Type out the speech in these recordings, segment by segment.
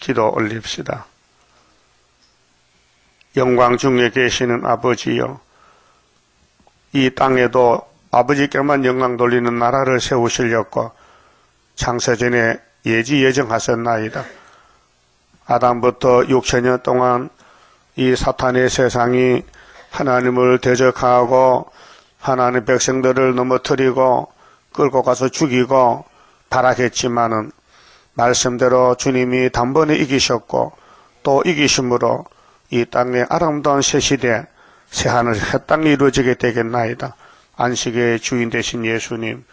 기도 올립시다. 영광 중에 계시는 아버지여, 이 땅에도 아버지께만 영광 돌리는 나라를 세우시려고 창세전에 예지예정하셨나이다. 아담부터 6천년 동안 이 사탄의 세상이 하나님을 대적하고 하나님 백성들을 넘어뜨리고 끌고 가서 죽이고 타락했지만은 말씀대로 주님이 단번에 이기셨고 또 이기심으로 이 땅의 아름다운 새 시대, 새하늘 새 땅이 이루어지게 되겠나이다. 안식의 주인 되신 예수님,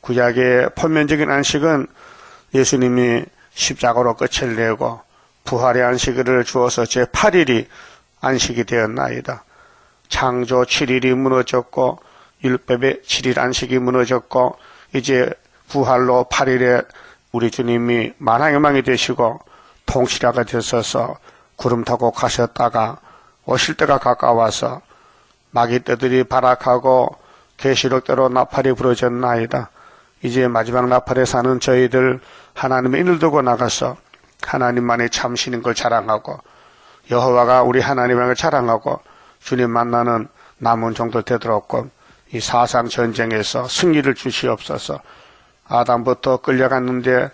구약의 표면적인 안식은 예수님이 십자가로 끝을 내고 부활의 안식일을 주어서 제8일이 안식이 되었나이다. 창조 7일이 무너졌고 율법의 7일 안식이 무너졌고 이제 부활로 8일에 우리 주님이 만왕의 왕이 되시고 통치자가 되셔서 구름 타고 가셨다가 오실 때가 가까워서 마귀 떼들이 발악하고 계시록대로 나팔이 부러졌나이다. 이제 마지막 나팔에 사는 저희들 하나님의 인을 두고 나가서 하나님만이 참신인 걸 자랑하고 여호와가 우리 하나님을 자랑하고 주님 만나는 남은 종들 되도록 이 사상 전쟁에서 승리를 주시옵소서. 아담부터 끌려갔는데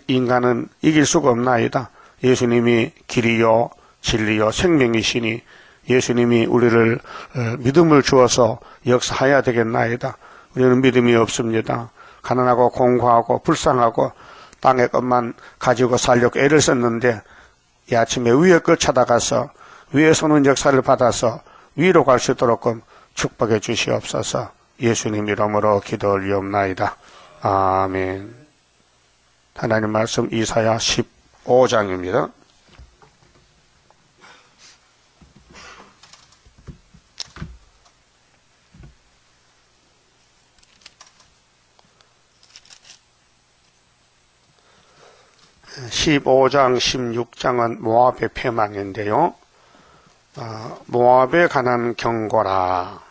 인간은 이길 수가 없나이다. 예수님이 길이요 진리요 생명이시니 예수님이 우리를 믿음을 주어서 역사해야 되겠나이다. 우리는 믿음이 없습니다. 가난하고 공고하고 불쌍하고 땅의 것만 가지고 살려고 애를 썼는데 이 아침에 위의 것 찾아가서 위에서 오는 역사를 받아서 위로 갈 수 있도록 축복해 주시옵소서. 예수님 이름으로 기도 올리옵나이다. 아멘. 하나님 말씀 이사야 15장입니다. (15장) (16장은) 모압의 패망인데요. 모압에 관한 경고라.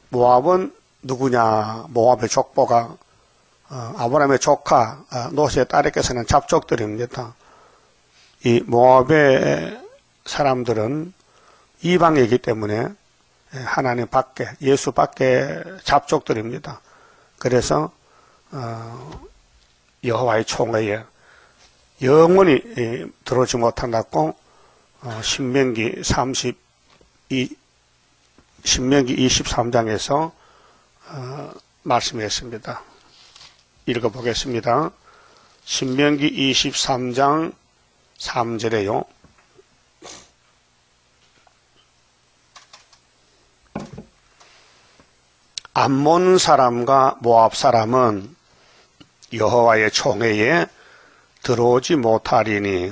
모압은 누구냐? 모압의 족보가 아브라함의 조카 롯의 딸에게서는 잡족들입니다. 이 모압의 사람들은 이방이기 때문에 하나님 밖에, 예수 밖에 잡족들입니다. 그래서 여호와의 총회에 영원히 들어오지 못한다고 신명기 23장에서 말씀했습니다. 읽어보겠습니다. 신명기 23장 3절에요. 암몬 사람과 모압 사람은 여호와의 총회에 들어오지 못하리니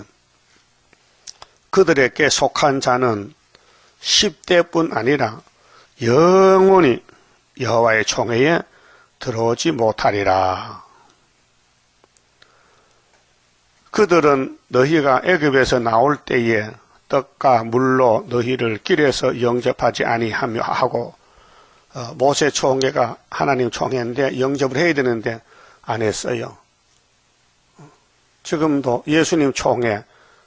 그들에게 속한 자는 10대뿐 아니라 영원히 여호와의 총회에 들어오지 못하리라. 그들은 너희가 애굽에서 나올 때에 떡과 물로 너희를 길에서 영접하지 아니하며 하고 모세 총회가 하나님 총회인데 영접을 해야 되는데 안 했어요. 지금도 예수님 총회,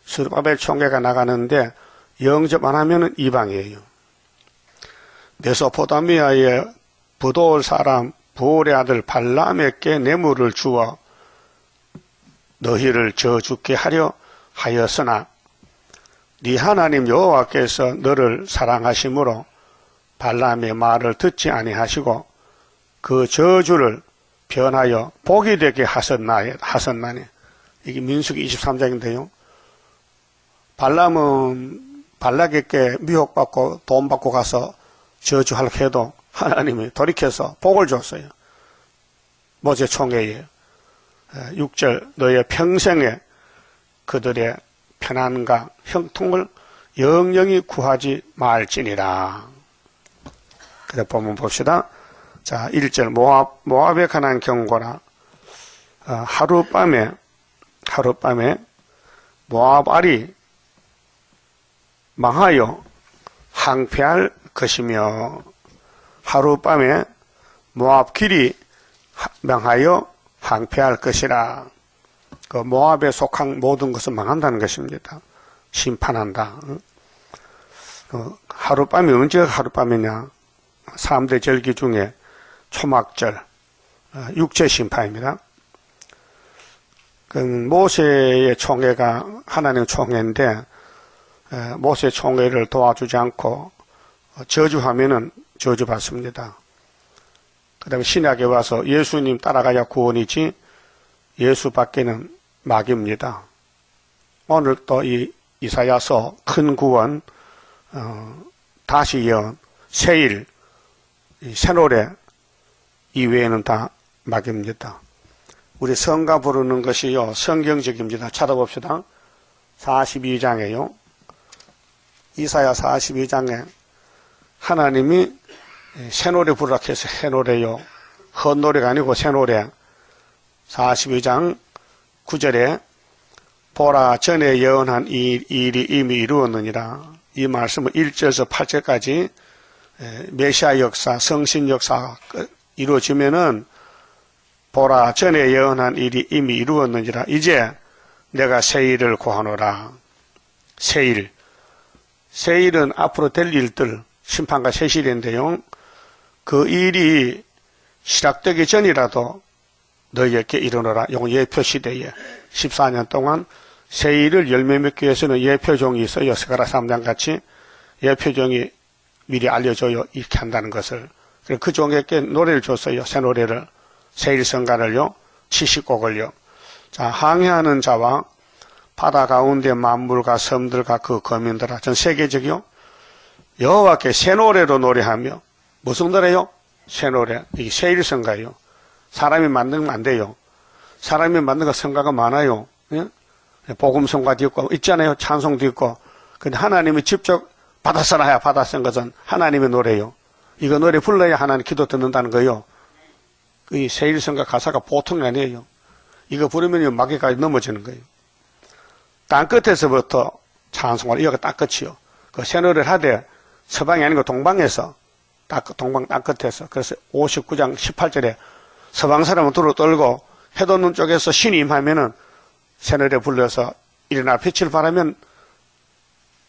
스룹바벨 총회가 나가는데 영접 안 하면 이방이에요. 메소포타미아의 브도올 사람 부올의 아들 발람에게 뇌물을 주어 너희를 저주게 하려 하였으나 네 하나님 여호와께서 너를 사랑하심으로 발람의 말을 듣지 아니하시고 그 저주를 변하여 복이 되게 하셨나니. 이게 민수기 23장인데요. 발람은 발락에게 미혹받고 돈 받고 가서 저주하려고 해도 하나님이 돌이켜서 복을 줬어요. 모세 총회에 6절 너의 평생에 그들의 편안과 형통을 영영히 구하지 말지니라. 그래 보면 봅시다. 자, 1절 모압에 관한 경고라. 하룻밤에 모압 알이 망하여 항폐할 것이며 하룻밤에 모압 길이 망하여 항폐할 것이라. 그 모압에 속한 모든 것은 망한다는 것입니다. 심판한다. 하룻밤이 언제가 하룻밤이냐? 3대 절기 중에 초막절, 육체 심판입니다. 그 모세의 총회가 하나님 총회인데 모세 총회를 도와주지 않고 저주하면은 저주받습니다. 그 다음에 신약에 와서 예수님 따라가야 구원이지 예수 밖에는 마귀입니다. 오늘 또 이 이사야서 큰 구원, 다시 연, 새일, 새노래 이외에는 다 마귀입니다. 우리 성가 부르는 것이요 성경적입니다. 찾아봅시다. 42장에요. 이사야 42장에 하나님이 새노래 부르라 해서 새노래요. 헛노래가 아니고 새노래. 42장 9절에 보라 전에 예언한 이 일이 이미 이루었느니라. 이 말씀은 1절에서 8절까지 메시아 역사, 성신 역사 이루어지면은 보라 전에 예언한 일이 이미 이루었느니라. 이제 내가 새 일을 고하노라. 새 일. 새 일은 앞으로 될 일들, 심판과 세실인데요. 그 일이 시작되기 전이라도 너희에게 이르노라. 용 예표 시대에 14년 동안 새 일을 열매 맺기 위해서는 예표종이 있어요. 스가랴 3장 같이 예표종이 미리 알려줘요. 이렇게 한다는 것을. 그래서 그 종에게 노래를 줬어요. 새 노래를. 새일 성가를요. 70곡을요. 자, 항해하는 자와 바다 가운데 만물과 섬들과 그 거민들아. 전 세계적이요. 여호와께 새 노래로 노래하며 무슨 노래요? 새 노래. 이게 새일 성가요. 사람이 만든 건 안 돼요. 사람이 만든 거 성가가 많아요. 예? 복음 성가도 있고 있잖아요. 찬송도 있고. 근데 하나님이 직접 받아서나야 받아쓴 것은 하나님의 노래요. 이거 노래 불러야 하나님 기도 듣는다는 거요. 이 새일 성가 가사가 보통이 아니에요. 이거 부르면 마귀까지 넘어지는 거예요. 땅 끝에서부터 찬송을 이어가 딱 끝이요. 그 새 노래를 하되 서방이 아니고 동방에서 동방 땅 끝에서. 그래서 59장 18절에 서방 사람은 두루 떨고 해돋는 쪽에서 신이 임하면은 새 노래 불러서 일어나 빛을 발하면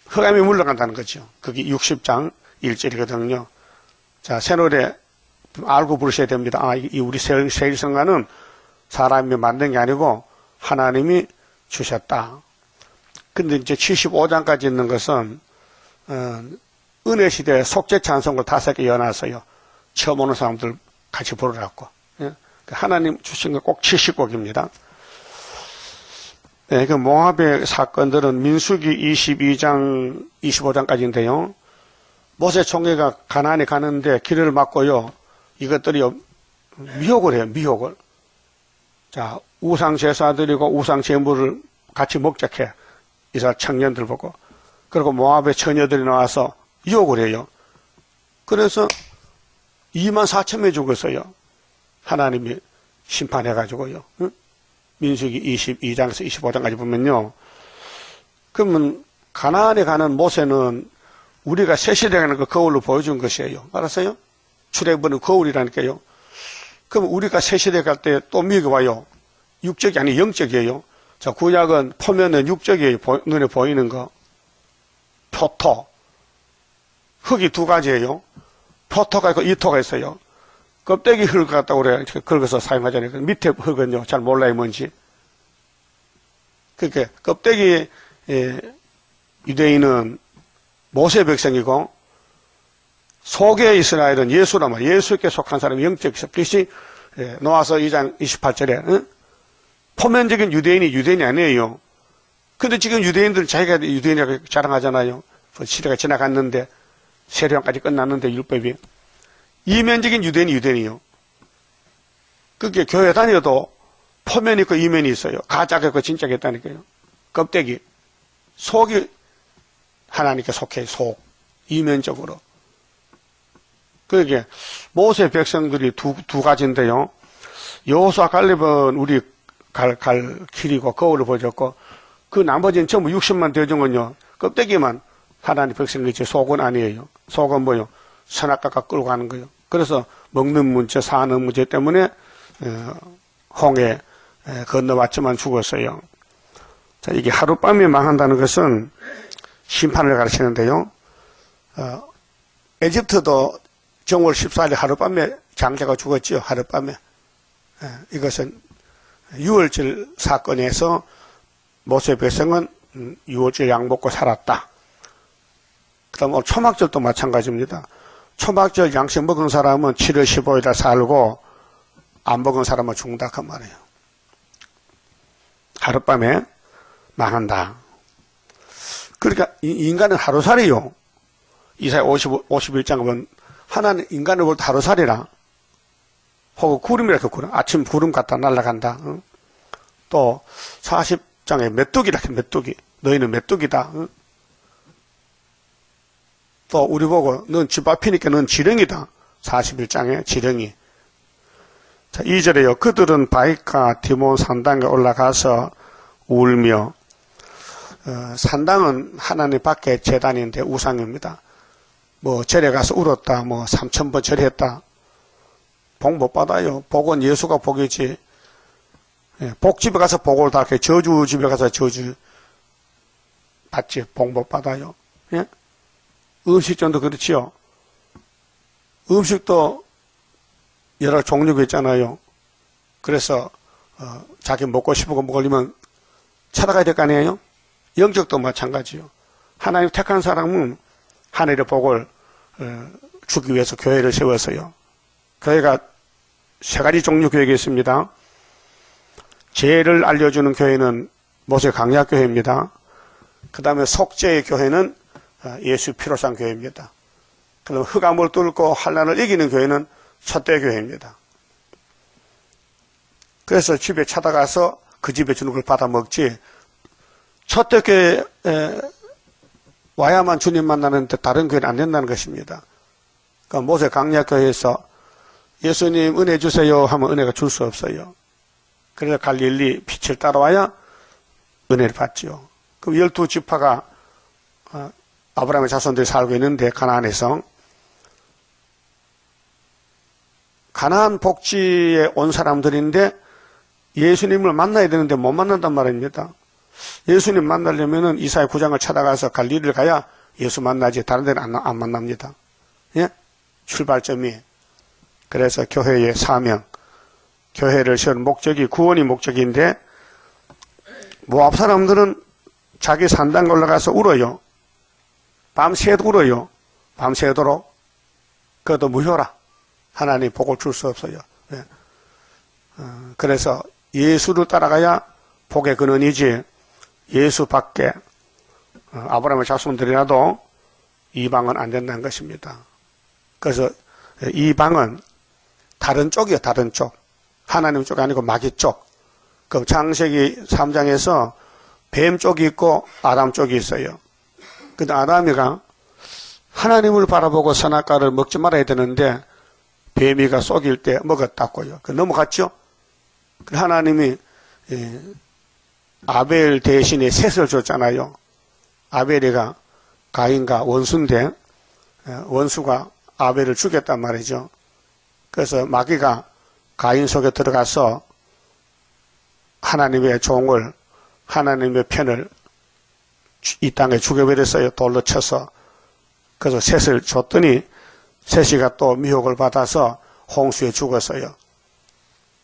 흑암이 물러간다는 거죠. 그게 60장 1절이거든요. 자, 새 노래 알고 부르셔야 됩니다. 아, 이 우리 새일 성가는 사람이 만든 게 아니고 하나님이 주셨다. 근데 이제 75장까지 있는 것은 은혜 시대에 속죄 찬송을 5개 연놨어요. 처음 오는 사람들 같이 부르라고. 예? 하나님 주신 거 꼭 70곡입니다. 네, 그 모압의 사건들은 민수기 22장, 25장까지인데요. 모세 총회가 가나안에 가는데 길을 막고요. 이것들이 미혹을 해요, 미혹을. 자, 우상 제사 드리고 우상 제물을 같이 먹자해. 이스라엘 청년들 보고. 그리고 모압의 처녀들이 나와서 유혹을 해요. 그래서 2만 4천 명이 죽었어요. 하나님이 심판해가지고요. 응? 민수기 22장에서 25장까지 보면요. 그러면 가나안에 가는 모세는 우리가 새 시대에 가는 그 거울로 보여준 것이에요. 알았어요? 출애굽은 거울이라니까요. 그럼 우리가 새 시대에 갈 때 또 미혹이 와요. 육적이 아니 영적이에요. 자, 구약은 포면은 육적이에요. 눈에 보이는 거. 표토. 흙이 두 가지예요. 표토가 있고 이토가 있어요. 껍데기 흙을 갖다 우리가 긁어서 사용하잖아요. 밑에 흙은요, 잘 몰라요, 뭔지. 그렇게 껍데기 유대인은 모세 백성이고 속의 이스라엘은 예수란 말이에요. 예수께 속한 사람이 영적 그리스도이 노아서 2장 28절에 응? 포면적인 유대인이 아니에요. 근데 지금 유대인들은 자기가 유대인이라고 자랑하잖아요. 시대가 지나갔는데 세례왕까지 끝났는데 율법이 이면적인 유대인이요. 그게 교회 다녀도 포면이 있고 이면이 있어요. 가짜가 있고 진짜가 있다니까요. 껍데기. 속이 하나님께 속해, 속. 이면적으로. 그게 모세 백성들이 두 가지인데요. 여호수아 갈렙은 우리 갈 길이고 거울을 보여줬고 그 나머지는 전부 60만 대중은요. 껍데기만 하나님 백성이지 속은 아니에요. 속은 뭐요? 선악과가 끌고 가는 거예요. 그래서 먹는 문제, 사는 문제 때문에 홍해 건너왔지만 죽었어요. 자, 이게 하룻밤에 망한다는 것은 심판을 가르치는데요. 에집트도 정월 14일 하룻밤에 장자가 죽었죠. 하룻밤에. 이것은 유월절 사건에서 모세 백성은 유월절 약 먹고 살았다. 그 다음 오늘 초막절도 마찬가지입니다. 초막절 양식 먹은 사람은 7월 15일에 살고 안 먹은 사람은 죽는다 그 말이에요. 하룻밤에 망한다. 그러니까 인간은 하루살이요. 이사야 51장 보면 하나는 인간을 볼 때 하루살이라. 혹은 구름이라 그 구름. 아침 구름 같다 날아간다. 또 40장에 메뚜기라 메뚜기. 너희는 메뚜기다. 또 우리 보고 넌 집 앞이니까 넌 지렁이다. 41장에 지렁이. 자, 2절에요. 그들은 바이카 디몬 산당에 올라가서 울며 산당은 하나님 밖에 제단인데 우상입니다. 뭐 절에 가서 울었다. 뭐 3000번 절했다. 복 못 받아요. 복은 예수가 복이지. 복집에 가서 복을 달게 저주집에 가서 저주 받지. 복 못 받아요. 예? 음식점도 그렇지요. 음식도 여러 종류가 있잖아요. 그래서 자기 먹고 싶은 거 먹으려면 찾아가야 될 거 아니에요? 영적도 마찬가지요. 하나님 택한 사람은 하늘의 복을 주기 위해서 교회를 세웠어요. 교회가 세 가지 종류 교회가 있습니다. 죄를 알려주는 교회는 모세 강약 교회입니다. 그 다음에 속죄의 교회는 예수 피로상 교회입니다. 그럼 흑암을 뚫고 환난을 이기는 교회는 첫대 교회입니다. 그래서 집에 찾아가서 그 집에 주는 걸 받아 먹지, 첫대 교회에 와야만 주님 만나는데 다른 교회는 안 된다는 것입니다. 그러니까 모세 강약 교회에서 예수님 은혜 주세요 하면 은혜가 줄 수 없어요. 그래서 갈릴리 빛을 따라와야 은혜를 받죠. 그럼 12지파가 아브라함의 자손들이 살고 있는데 가나안에서 가나안 복지에 온 사람들인데 예수님을 만나야 되는데 못 만난단 말입니다. 예수님 만나려면은 이사야 9장을 찾아가서 갈릴리를 가야 예수 만나지 다른 데는 안 만납니다. 예? 출발점이. 그래서 교회의 사명, 교회를 세운 목적이 구원이 목적인데 모압 사람들은 자기 산당 올라가서 울어요. 밤새도 울어요. 밤새도록. 그것도 무효라. 하나님 복을 줄 수 없어요. 예. 그래서 예수를 따라가야 복의 근원이지, 예수 밖에 아브라함의 자손들이라도 이방은 안 된다는 것입니다. 그래서 이방은 다른 쪽이요. 다른 쪽. 하나님 쪽이 아니고 마귀 쪽. 그럼 창세기 3장에서 뱀 쪽이 있고 아담 쪽이 있어요. 근데 아담이가 하나님을 바라보고 선악과를 먹지 말아야 되는데 뱀이가 속일 때 먹었다고요. 넘어갔죠? 하나님이 아벨 대신에 셋을 줬잖아요. 아벨이가 가인과 원수인데 원수가 아벨을 죽였단 말이죠. 그래서 마귀가 가인 속에 들어가서 하나님의 종을, 하나님의 편을 이 땅에 죽여버렸어요. 돌로 쳐서. 그래서 셋을 줬더니 셋이가 또 미혹을 받아서 홍수에 죽었어요.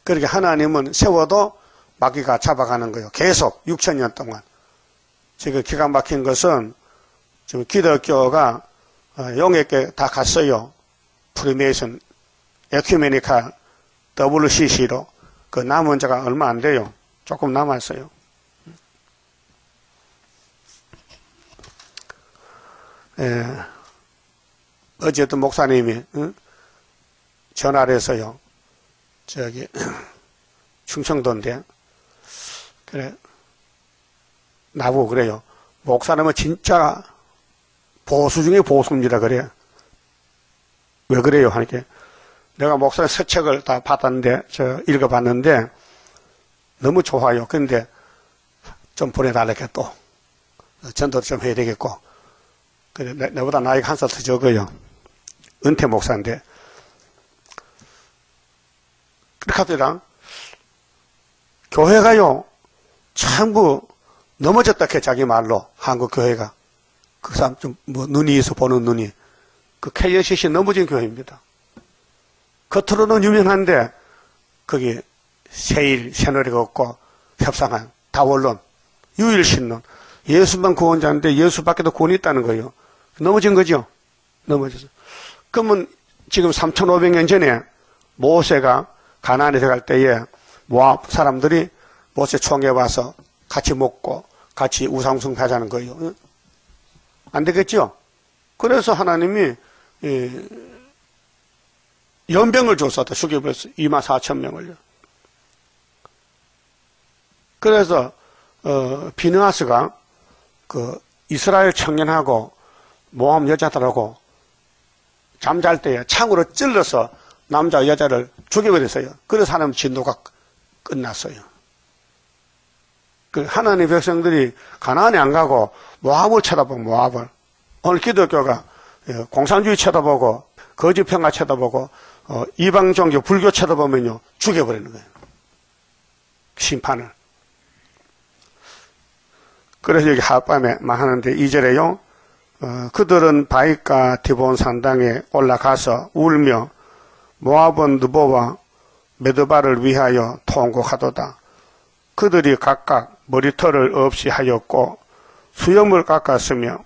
그렇게 하나님은 세워도 마귀가 잡아가는 거예요. 계속 6,000년 동안. 지금 기가 막힌 것은 지금 기독교가 용에게 다 갔어요. 프리메이슨, 에큐메니칼, WCC로. 그 남은 자가 얼마 안 돼요. 조금 남았어요. 어제도 목사님이 전화를 해서요. 저기 충청도인데 그래 나보고 그래요. 목사님은 진짜 보수 중에 보수입니다. 그래. 왜 그래요? 하니까 내가 목사님 새 책을 다 받았는데 읽어봤는데 너무 좋아요. 그런데 좀 보내달라게 또 전도 좀 해야 되겠고. 그래 내보다 나이가 한 살 더 적어요. 은퇴 목사인데. 그렇게 하더라. 교회가요, 전부 넘어졌다 해, 자기 말로. 한국 교회가. 그 사람 좀, 눈이 있어 보는 눈이. 그 KLCC 넘어진 교회입니다. 겉으로는 유명한데, 거기 세일, 새누리가 없고, 협상한, 다원론, 유일신론. 예수만 구원자인데 예수밖에도 구원이 있다는 거예요. 넘어진 거죠? 넘어져서. 그러면 지금 3,500년 전에 모세가 가나안에 들어갈 때에 모압 사람들이 모세 총에 와서 같이 먹고 같이 우상숭배하자는 거예요. 안 되겠죠? 그래서 하나님이 연병을 줬었다. 죽여버렸어요. 24,000명을요. 그래서 비느하스가 그 이스라엘 청년하고 모함 여자들하고 잠잘 때에 창으로 찔러서 남자 여자를 죽여버렸어요. 그래서 하나님 진노가 끝났어요. 그 하나님의 백성들이 가나안에 안 가고 모압을 쳐다보고 모압을. 오늘 기독교가 공산주의 쳐다보고 거짓 평화 쳐다보고 이방 종교 불교 쳐다보면요 죽여버리는 거예요. 심판을. 그래서 여기 하룻밤에 말하는데 2절에요. 그들은 바이가 디본 산당에 올라가서 울며 모압은 느보와 메드바를 위하여 통곡하도다. 그들이 각각 머리털을 없이 하였고 수염을 깎았으며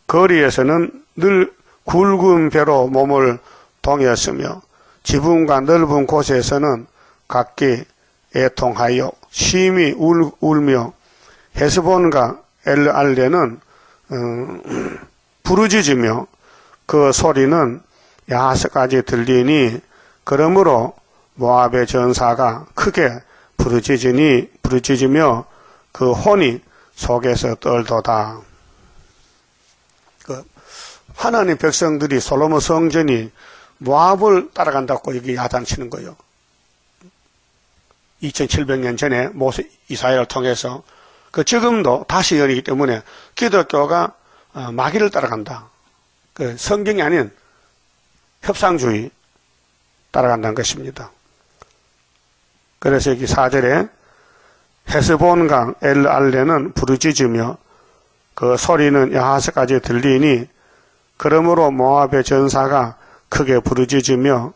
거리에서는 늘 굵은 배로 몸을 동였으며 지붕과 넓은 곳에서는 각기 애통하여 심히 울며 헤스본과 엘알레는 부르짖으며 그 소리는 야하스까지 들리니 그러므로 모압의 전사가 크게 부르짖으며 그 혼이 속에서 떨도다. 하나님 백성들이 솔로몬 성전이 모압을 따라간다고 여기 야단치는 거예요. 2700년 전에 모세 이사야를 통해서 지금도 다시 열리기 때문에 기독교가 마귀를 따라간다. 성경이 아닌 협상주의 따라간다는 것입니다. 그래서 여기 4절에 헤스본강 엘알레는 부르짖으며 그 소리는 야하스까지 들리니 그러므로 모압의 전사가 크게 부르짖으며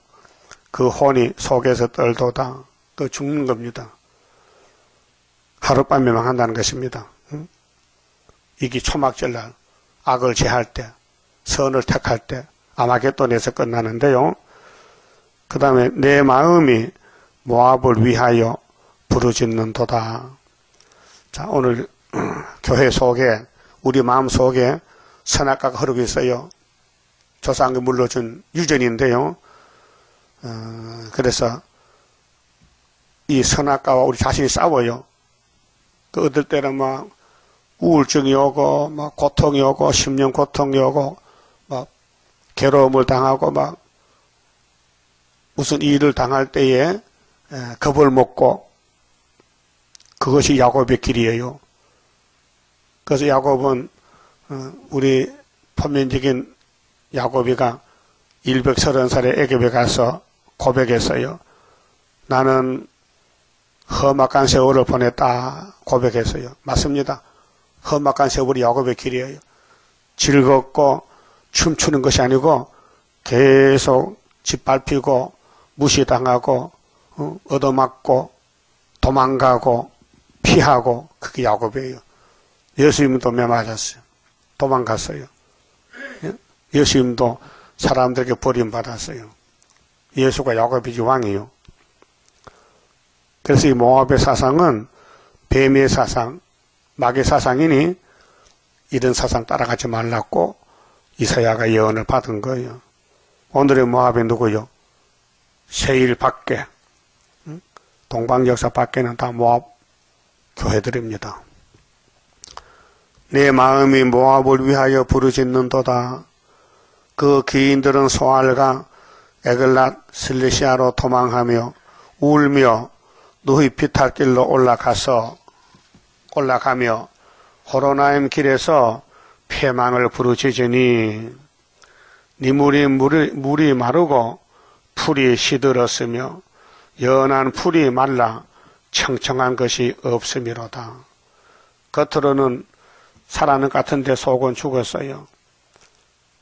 그 혼이 속에서 떨도다. 죽는 겁니다. 하룻밤에 망한다는 것입니다. 이게 초막절날 악을 제할 때 선을 택할 때 아마겟돈에서 끝나는데요. 그 다음에 내 마음이 모압을 위하여 부르짖는도다. 자, 오늘 교회 속에 우리 마음 속에 선악과가 흐르고 있어요. 조상이 물려준 유전인데요. 그래서 이 선악과와 우리 자신이 싸워요. 어떨 때는 막 우울증이 오고 막 고통이 오고 심령 고통이 오고 막 괴로움을 당하고 막 무슨 일을 당할 때에 겁을 먹고 그것이 야곱의 길이에요. 그래서 야곱은 우리 포면적인 야곱이가 130살에 애굽에 가서 고백했어요. 나는 험악한 세월을 보냈다 고백했어요. 맞습니다. 험악한 세월이 야곱의 길이에요. 즐겁고 춤추는 것이 아니고 계속 짓밟히고 무시당하고 얻어맞고 도망가고 피하고 그게 야곱이에요. 예수님도 매 맞았어요. 도망갔어요. 예수님도 사람들에게 버림받았어요. 예수가 야곱이지 왕이에요. 그래서 이 모압의 사상은 뱀의 사상, 마귀의 사상이니 이런 사상 따라가지 말라고 이사야가 예언을 받은 거예요. 오늘의 모압이 누구요? 세일 밖에, 동방역사 밖에는 다 모압 교회들입니다. 내 마음이 모압을 위하여 부르짖는도다. 그 기인들은 소알과 에글랏 슬리시아로 도망하며 울며 누히 피탈길로 올라가며 호로나임 길에서 패망을 부르짖으니 네 물이 마르고 풀이 시들었으며 연한 풀이 말라 청청한 것이 없음이로다. 겉으로는 살아는 같은데 속은 죽었어요.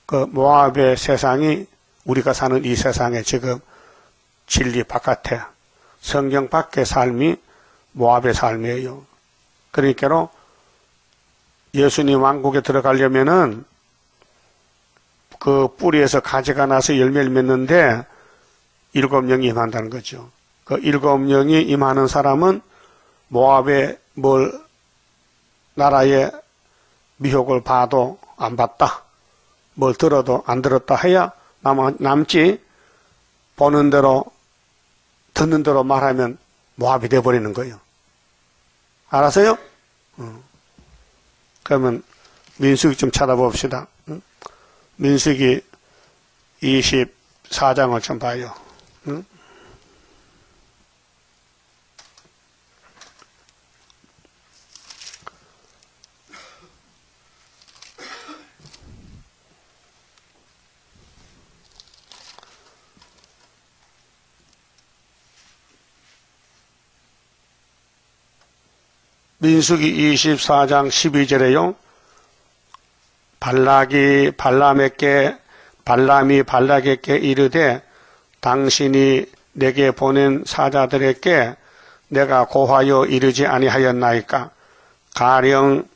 그 모압의 세상이 우리가 사는 이 세상에 지금 진리 바깥에 성경 밖의 삶이 모압의 삶이에요. 그러니까 예수님 왕국에 들어가려면은 그 뿌리에서 가지가 나서 열매를 맺는데 7영이 임한다는 거죠. 그 7영이 임하는 사람은 모압의 나라의 미혹을 봐도 안 봤다. 뭘 들어도 안 들었다 해야 남지, 보는 대로 듣는 대로 말하면 모압이 돼버리는 거예요. 알았어요? 그러면 민수기 좀 찾아봅시다. 민수기 24장을 좀 봐요. 민수기 24장 12절에요. 발람이 발락에게 이르되 당신이 내게 보낸 사자들에게 내가 고하여 이르지 아니하였나이까. 가령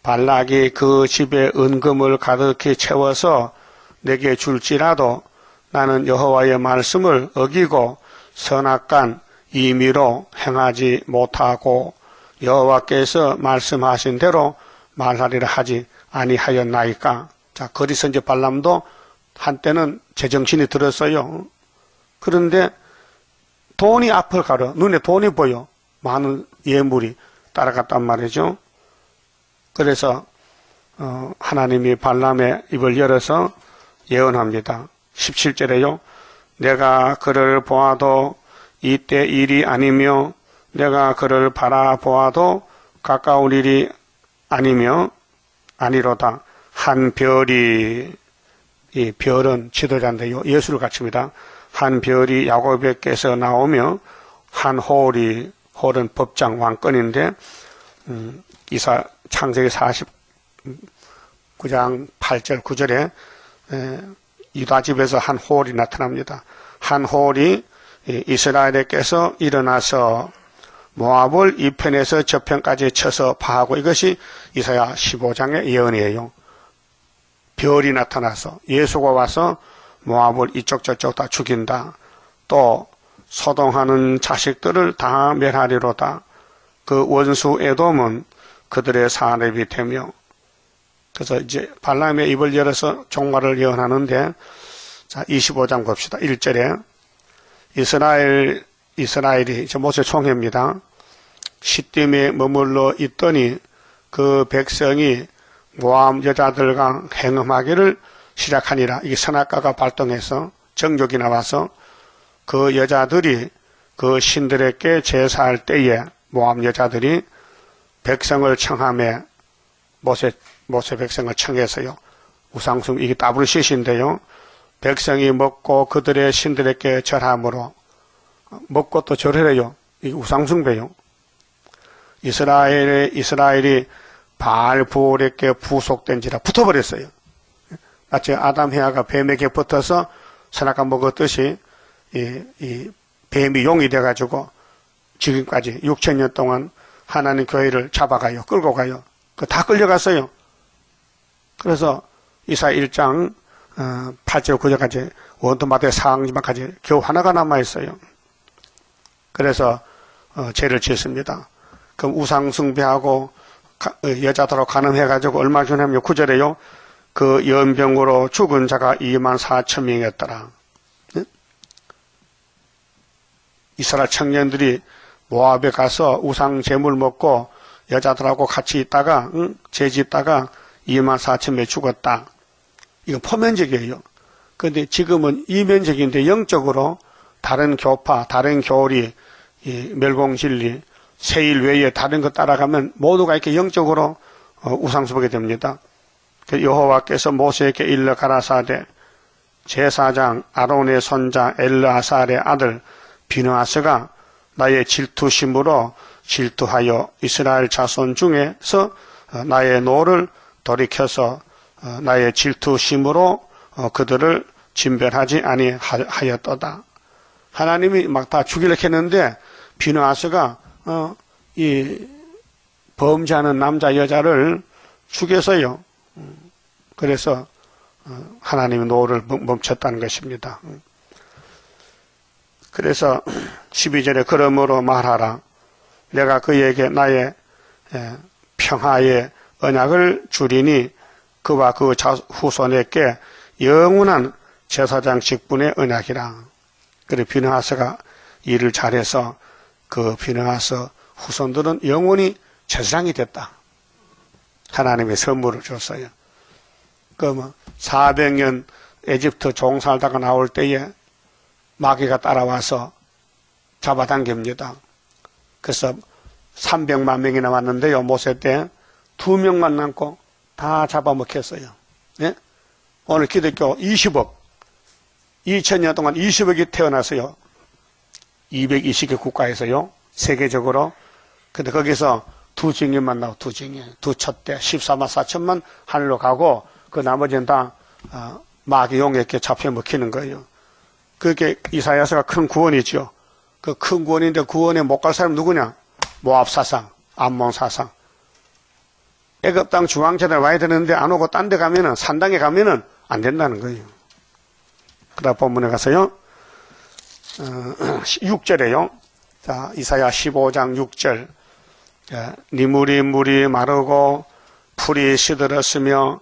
발락이 그 집에 은금을 가득히 채워서 내게 줄지라도 나는 여호와의 말씀을 어기고 선악간 임의로 행하지 못하고 여호와께서 말씀하신 대로 말하리라 하지 아니하였나이까. 자, 거기서 이제 발람도 한때는 제정신이 들었어요. 그런데 돈이 앞을 가려. 눈에 돈이 보여. 많은 예물이 따라갔단 말이죠. 그래서 하나님이 발람의 입을 열어서 예언합니다. 17절에요. 내가 그를 보아도 이때 일이 아니며 내가 그를 바라보아도 가까운 일이 아니로다. 한 별이, 이 별은 지도자인데요. 예수를 갖춥니다. 한 별이 야곱에게서 나오며 한 홀은 법장 왕권인데 창세기 49장 8절 9절에 유다집에서 한 홀이 나타납니다. 한 홀이 이스라엘에게서 일어나서 모압을 이 편에서 저 편까지 쳐서 파하고, 이것이 이사야 15장의 예언이에요. 별이 나타나서 예수가 와서 모압을 이쪽 저쪽 다 죽인다. 또 소동하는 자식들을 다 멸하리로다. 그 원수 에돔은 그들의 사렙이 되며. 그래서 이제 발람의 입을 열어서 종말을 예언하는데, 자 25장 봅시다. 1절에 이스라엘이 모세 총회입니다. 시딤에 머물러 있더니 그 백성이 모압 여자들과 행음하기를 시작하니라. 이게 선악과가 발동해서 정욕이 나와서 그 여자들이 그 신들에게 제사할 때에 모압 여자들이 백성을 청함에 모세 백성을 청해서요. 우상숭, 이게 따브르시신데요. 백성이 먹고 그들의 신들에게 절함으로, 먹고 또 절해요. 이게 우상숭배요. 이스라엘이 바알부올에게 부속된지라 붙어버렸어요. 마치 아담 헤아가 뱀에게 붙어서 선악과 먹었듯이 이 뱀이 용이 돼가지고 지금까지 6,000년 동안 하나님 교회를 잡아가요. 끌고 가요. 다 끌려갔어요. 그래서 이사야 1장 8절 9절까지 원토마대 상지막까지 겨우 하나가 남아있어요. 그래서 죄를 짓습니다. 그럼 우상숭배하고 여자들하고 간음해가지고 얼마 주냐면 9절에요. 그 연병으로 죽은 자가 24,000명이었더라. 이스라엘 청년들이 모압에 가서 우상 제물 먹고 여자들하고 같이 있다가 죄 짓다가 24,000명이 죽었다. 이거 표면적이에요. 그런데 지금은 이면적인데 영적으로 다른 교파, 다른 교리, 멸공진리, 세일 외에 다른 거 따라가면 모두가 이렇게 영적으로 우상숭배하게 됩니다. 여호와께서 모세에게 일러 가라사대 제사장 아론의 손자 엘르아살의 아들 비느하스가 나의 질투심으로 질투하여 이스라엘 자손 중에서 나의 노를 돌이켜서 나의 질투심으로 그들을 진멸하지 아니하였도다. 하나님이 막 다 죽이려고 했는데 비느하스가 이 범죄하는 남자 여자를 죽여서요. 그래서 하나님의 노를 멈췄다는 것입니다. 그래서 12절에 그러므로 말하라. 내가 그에게 나의 평화의 언약을 주리니 그와 그 후손에게 영원한 제사장 직분의 언약이라. 그래 비느하스가 일을 잘해서 그 비느하스 후손들은 영원히 제사장이 됐다. 하나님의 선물을 줬어요. 그 400년 에집트 종살다가 나올 때에 마귀가 따라와서 잡아당깁니다. 그래서 300만 명이 남았는데요. 모세 때 2명만 남고 다 잡아먹혔어요. 예? 오늘 기독교 20억, 2000년 동안 20억이 태어났어요. 220개 국가에서요. 세계적으로. 근데 거기서 두 증인만 나오고 두 증인, 두 촛대 14만 4천만 하늘로 가고 그 나머지는 다 마귀 용에게 잡혀 먹히는 거예요. 그게 이사야서가 큰 구원이죠. 그 큰 구원인데 구원에 못 갈 사람 누구냐? 모압 사상, 암몬 사상. 애굽 땅 중앙제단에 와야 되는데 안 오고 딴 데 가면은 산당에 가면은 안 된다는 거예요. 그다음 본문에 가서요. 6절에요. 자, 이사야 15장 6절. 물이 마르고 풀이 시들었으며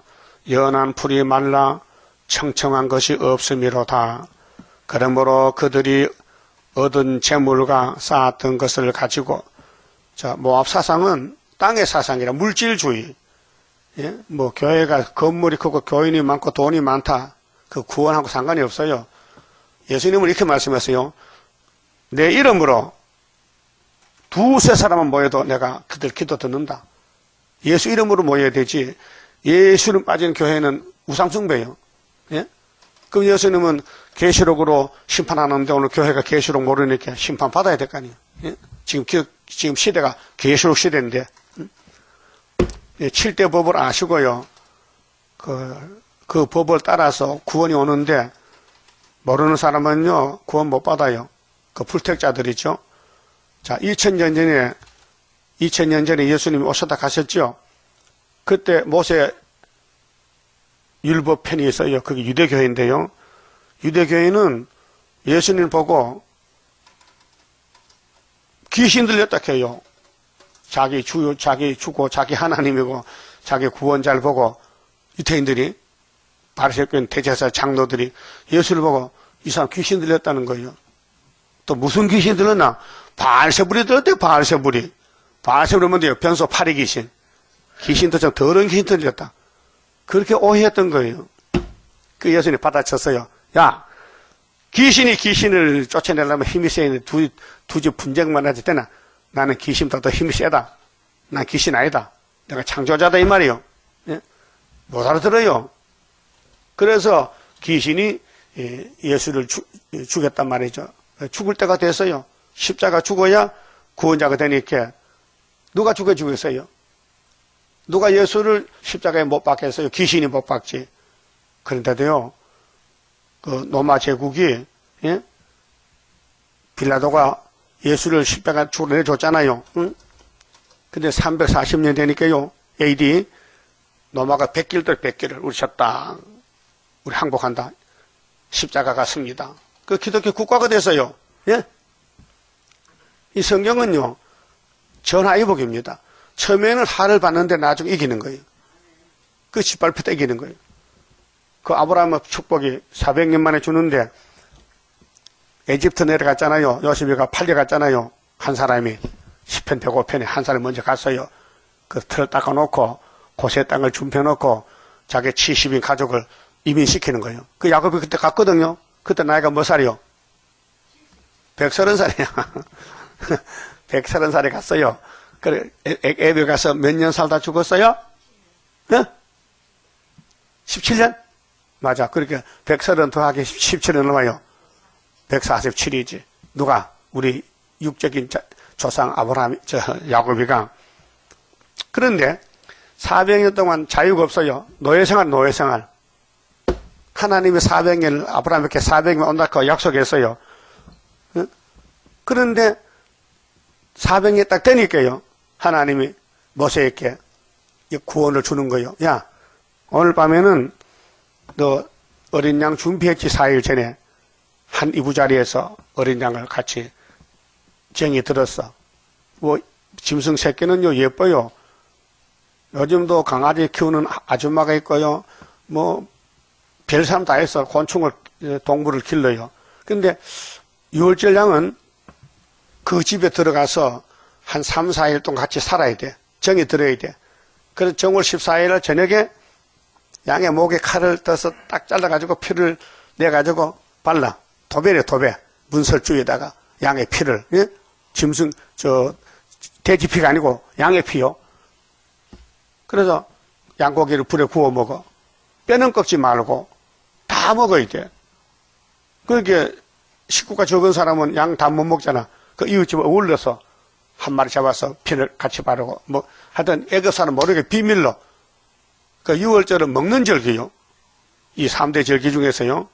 연한 풀이 말라 청청한 것이 없음이로다. 그러므로 그들이 얻은 재물과 쌓았던 것을 가지고, 자, 모압 사상은 땅의 사상이라 물질주의. 예? 뭐 교회가 건물이 크고 교인이 많고 돈이 많다. 그 구원하고 상관이 없어요. 예수님은 이렇게 말씀했어요. 내 이름으로 두세 사람만 모여도 내가 그들 기도 듣는다. 예수 이름으로 모여야 되지. 예수는 빠진 교회는 우상숭배예요. 예? 그럼 예수님은 계시록으로 심판하는데 오늘 교회가 계시록 모르니까 심판 받아야 될 거 아니에요. 예? 지금 시대가 계시록 시대인데 7대 법을 아시고요. 그 법을 따라서 구원이 오는데 모르는 사람은요 구원 못 받아요. 그 불택자들이죠. 자, 2000년 전에 예수님이 오셨다 가셨죠. 그때 모세 율법 편이 있어요. 그게 유대교회인데요. 유대교회는 예수님 보고 귀신 들렸다 해요. 자기 주고 자기 하나님이고 자기 구원자를 보고 유대인들이 바리새교인 대제사 장로들이 예수를 보고 이 사람 귀신 들렸다는 거예요. 또 무슨 귀신 들렸나? 바알세불이 들렸대요. 바알세불이 하면 돼요. 변소 파리 귀신. 귀신도 좀 더러운 귀신 들렸다. 그렇게 오해했던 거예요. 그 예수님이 받아쳤어요. 야, 귀신이 귀신을 쫓아내려면 힘이 세는데 두 집 분쟁만 하지 되나? 나는 귀신보다 더 힘이 세다. 난 귀신 아니다. 내가 창조자다 이 말이요. 예? 못 알아들어요. 그래서 귀신이 예수를 죽였단 말이죠. 죽을 때가 됐어요. 십자가 죽어야 구원자가 되니까 누가 죽여주겠어요? 누가 예수를 십자가에 못 박겠어요? 귀신이 못 박지. 그런데도요, 그 로마 제국이, 예? 빌라도가 예수를 십자가 죽으러 내줬잖아요. 응? 근데 340년 되니까요, AD, 로마가 100길을 우리 졌다. 우리 항복한다. 십자가가 씁니다. 그 기독교 국가가 됐어요. 예? 이 성경은요, 전화위복입니다. 처음에는 화를 받는데 나중에 이기는 거예요. 그 짓밟혀 때 이기는 거예요. 그 아브라함의 축복이 400년 만에 주는데 에집트 내려갔잖아요. 요셉이가 팔려갔잖아요. 한 사람이 10편 105편에 한 사람이 먼저 갔어요. 그 틀을 닦아놓고 고세 땅을 준펴놓고 자기 70인 가족을 이민시키는 거예요. 그 야곱이 그때 갔거든요. 그때 나이가 몇 살이요? 130살이야. 130살에 갔어요. 그래, 애비 가서 몇 년 살다 죽었어요? 네? 17년? 맞아. 그렇게 130 더하기 17년 넘어요. 147이지. 누가? 우리 육적인 조상 아브라함, 야곱이가. 그런데 400년 동안 자유가 없어요. 노예생활. 하나님이 400년, 아브라함에게 400년 온다고 약속했어요. 그런데 400년 딱 되니까요. 하나님이 모세에게 구원을 주는 거예요. 야, 오늘 밤에는 너 어린 양 준비했지. 4일 전에 한 이부자리에서 어린 양을 같이 정이 들었어. 뭐 짐승 새끼는요 예뻐요. 요즘도 강아지 키우는 아줌마가 있고요. 뭐 별사람 다 해서 곤충을, 동물을 길러요. 근데 유월절 양은 그 집에 들어가서 한 3, 4일 동안 같이 살아야 돼. 정이 들어야 돼. 그래서 정월 14일 저녁에 양의 목에 칼을 떠서 딱 잘라가지고 피를 내가지고 발라. 도배래, 도배. 문설주에다가 양의 피를. 예? 짐승, 돼지 피가 아니고 양의 피요. 그래서 양고기를 불에 구워 먹어. 뼈는 꺾지 말고 다 먹어야 돼. 그렇게 식구가 적은 사람은 양 다 못 먹잖아. 그 이웃집 어울려서 한 마리 잡아서 피를 같이 바르고, 뭐, 하여튼 애급사는 모르게 비밀로. 그 6월절은 먹는 절기요. 이 3대 절기 중에서요.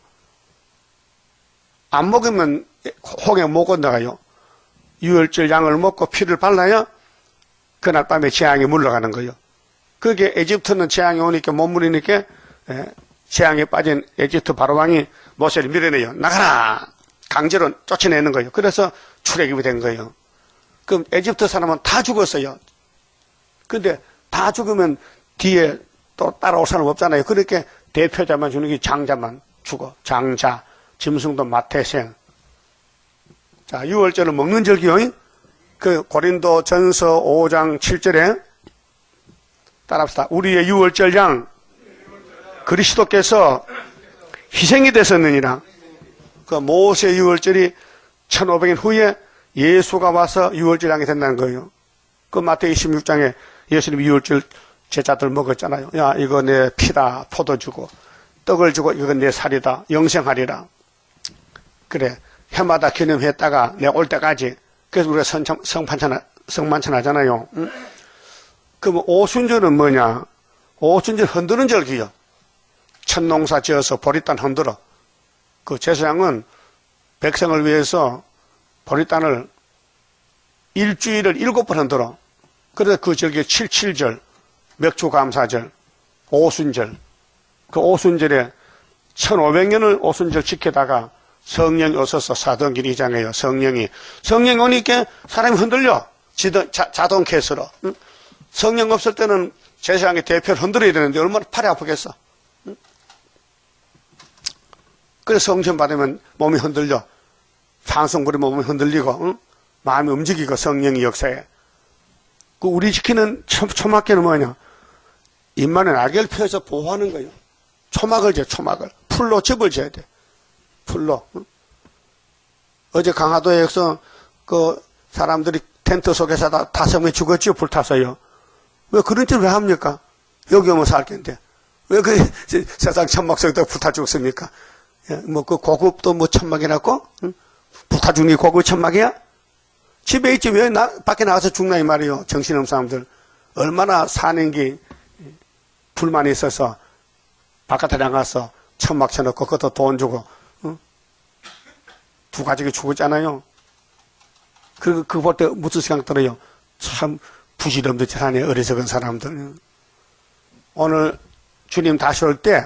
안 먹으면 홍해 못 건너가요. 6월절 양을 먹고 피를 발라야 그날 밤에 재앙이 물러가는 거예요. 그게 에집트는 재앙이 오니까 못 물리니까 재앙에 빠진 에집트 바로왕이 모세를 밀어내요. 나가라! 강제로 쫓아내는 거예요. 그래서 출애굽이 된 거예요. 그럼 에집트 사람은 다 죽었어요. 근데 다 죽으면 뒤에 또 따라올 사람 없잖아요. 그렇게 대표자만 주는 게 장자만 죽어. 장자, 짐승도 마태생. 자, 6월절은 먹는 절기요. 그 고린도 전서 5장 7절에 따라합시다. 우리의 6월절 양 그리스도께서 희생이 되셨느니라. 그 모세 6월절이 1500년 후에 예수가 와서 6월절 양이 된다는 거예요. 그 마태복음 26장에 예수님 6월절 제자들 먹었잖아요. 야, 이거 내 피다. 포도 주고 떡을 주고 이건 내 살이다. 영생하리라. 그래, 해마다 기념했다가 내가 올 때까지. 그래서 우리가 성만찬 하잖아요. 응? 그럼 오순절은 뭐냐? 오순절 흔드는 절기요. 첫 농사 지어서 보리단 흔들어. 그 제사장은 백성을 위해서 보리단을 일주일을 7번 흔들어. 그래서 그 절기에 77절, 맥주감사절, 오순절. 그 오순절에 1500년을 오순절 지키다가 성령이 오셔서 사도행전 2장에요. 성령이 오니까 사람이 흔들려. 자동 캐스로. 응? 성령 없을 때는 제사장의 대표를 흔들어야 되는데 얼마나 팔이 아프겠어. 응? 그래서 성령 받으면 몸이 흔들려. 찬송 부르면 몸이 흔들리고, 응? 마음이 움직이고 성령의 역사에. 그 우리 지키는 초막계는 뭐냐? 입만에 날개를 펴서 보호하는 거예요. 초막을 재, 초막을. 풀로 집을 재야 돼. 풀로. 응? 어제 강화도에서 그 사람들이 텐트 속에서 다 5명 죽었지요, 불타서요. 왜 그런 짓을 왜 합니까? 여기 오면 살 텐데. 왜 그 세상 천막석에다 불타 죽습니까? 예, 뭐 그 고급도 뭐 천막이라고? 응? 불타 죽는 게 고급 천막이야? 집에 있지 왜 밖에 나가서 죽나 이 말이에요. 정신없는 사람들. 얼마나 사는 게 불만이 있어서 바깥에 나가서 천막 쳐놓고 그것도 돈 주고, 응? 두 가족이 죽었잖아요. 그거 볼 때 무슨 생각 들어요? 참 부질없는 짓 하네, 어리석은 사람들. 오늘 주님 다시 올 때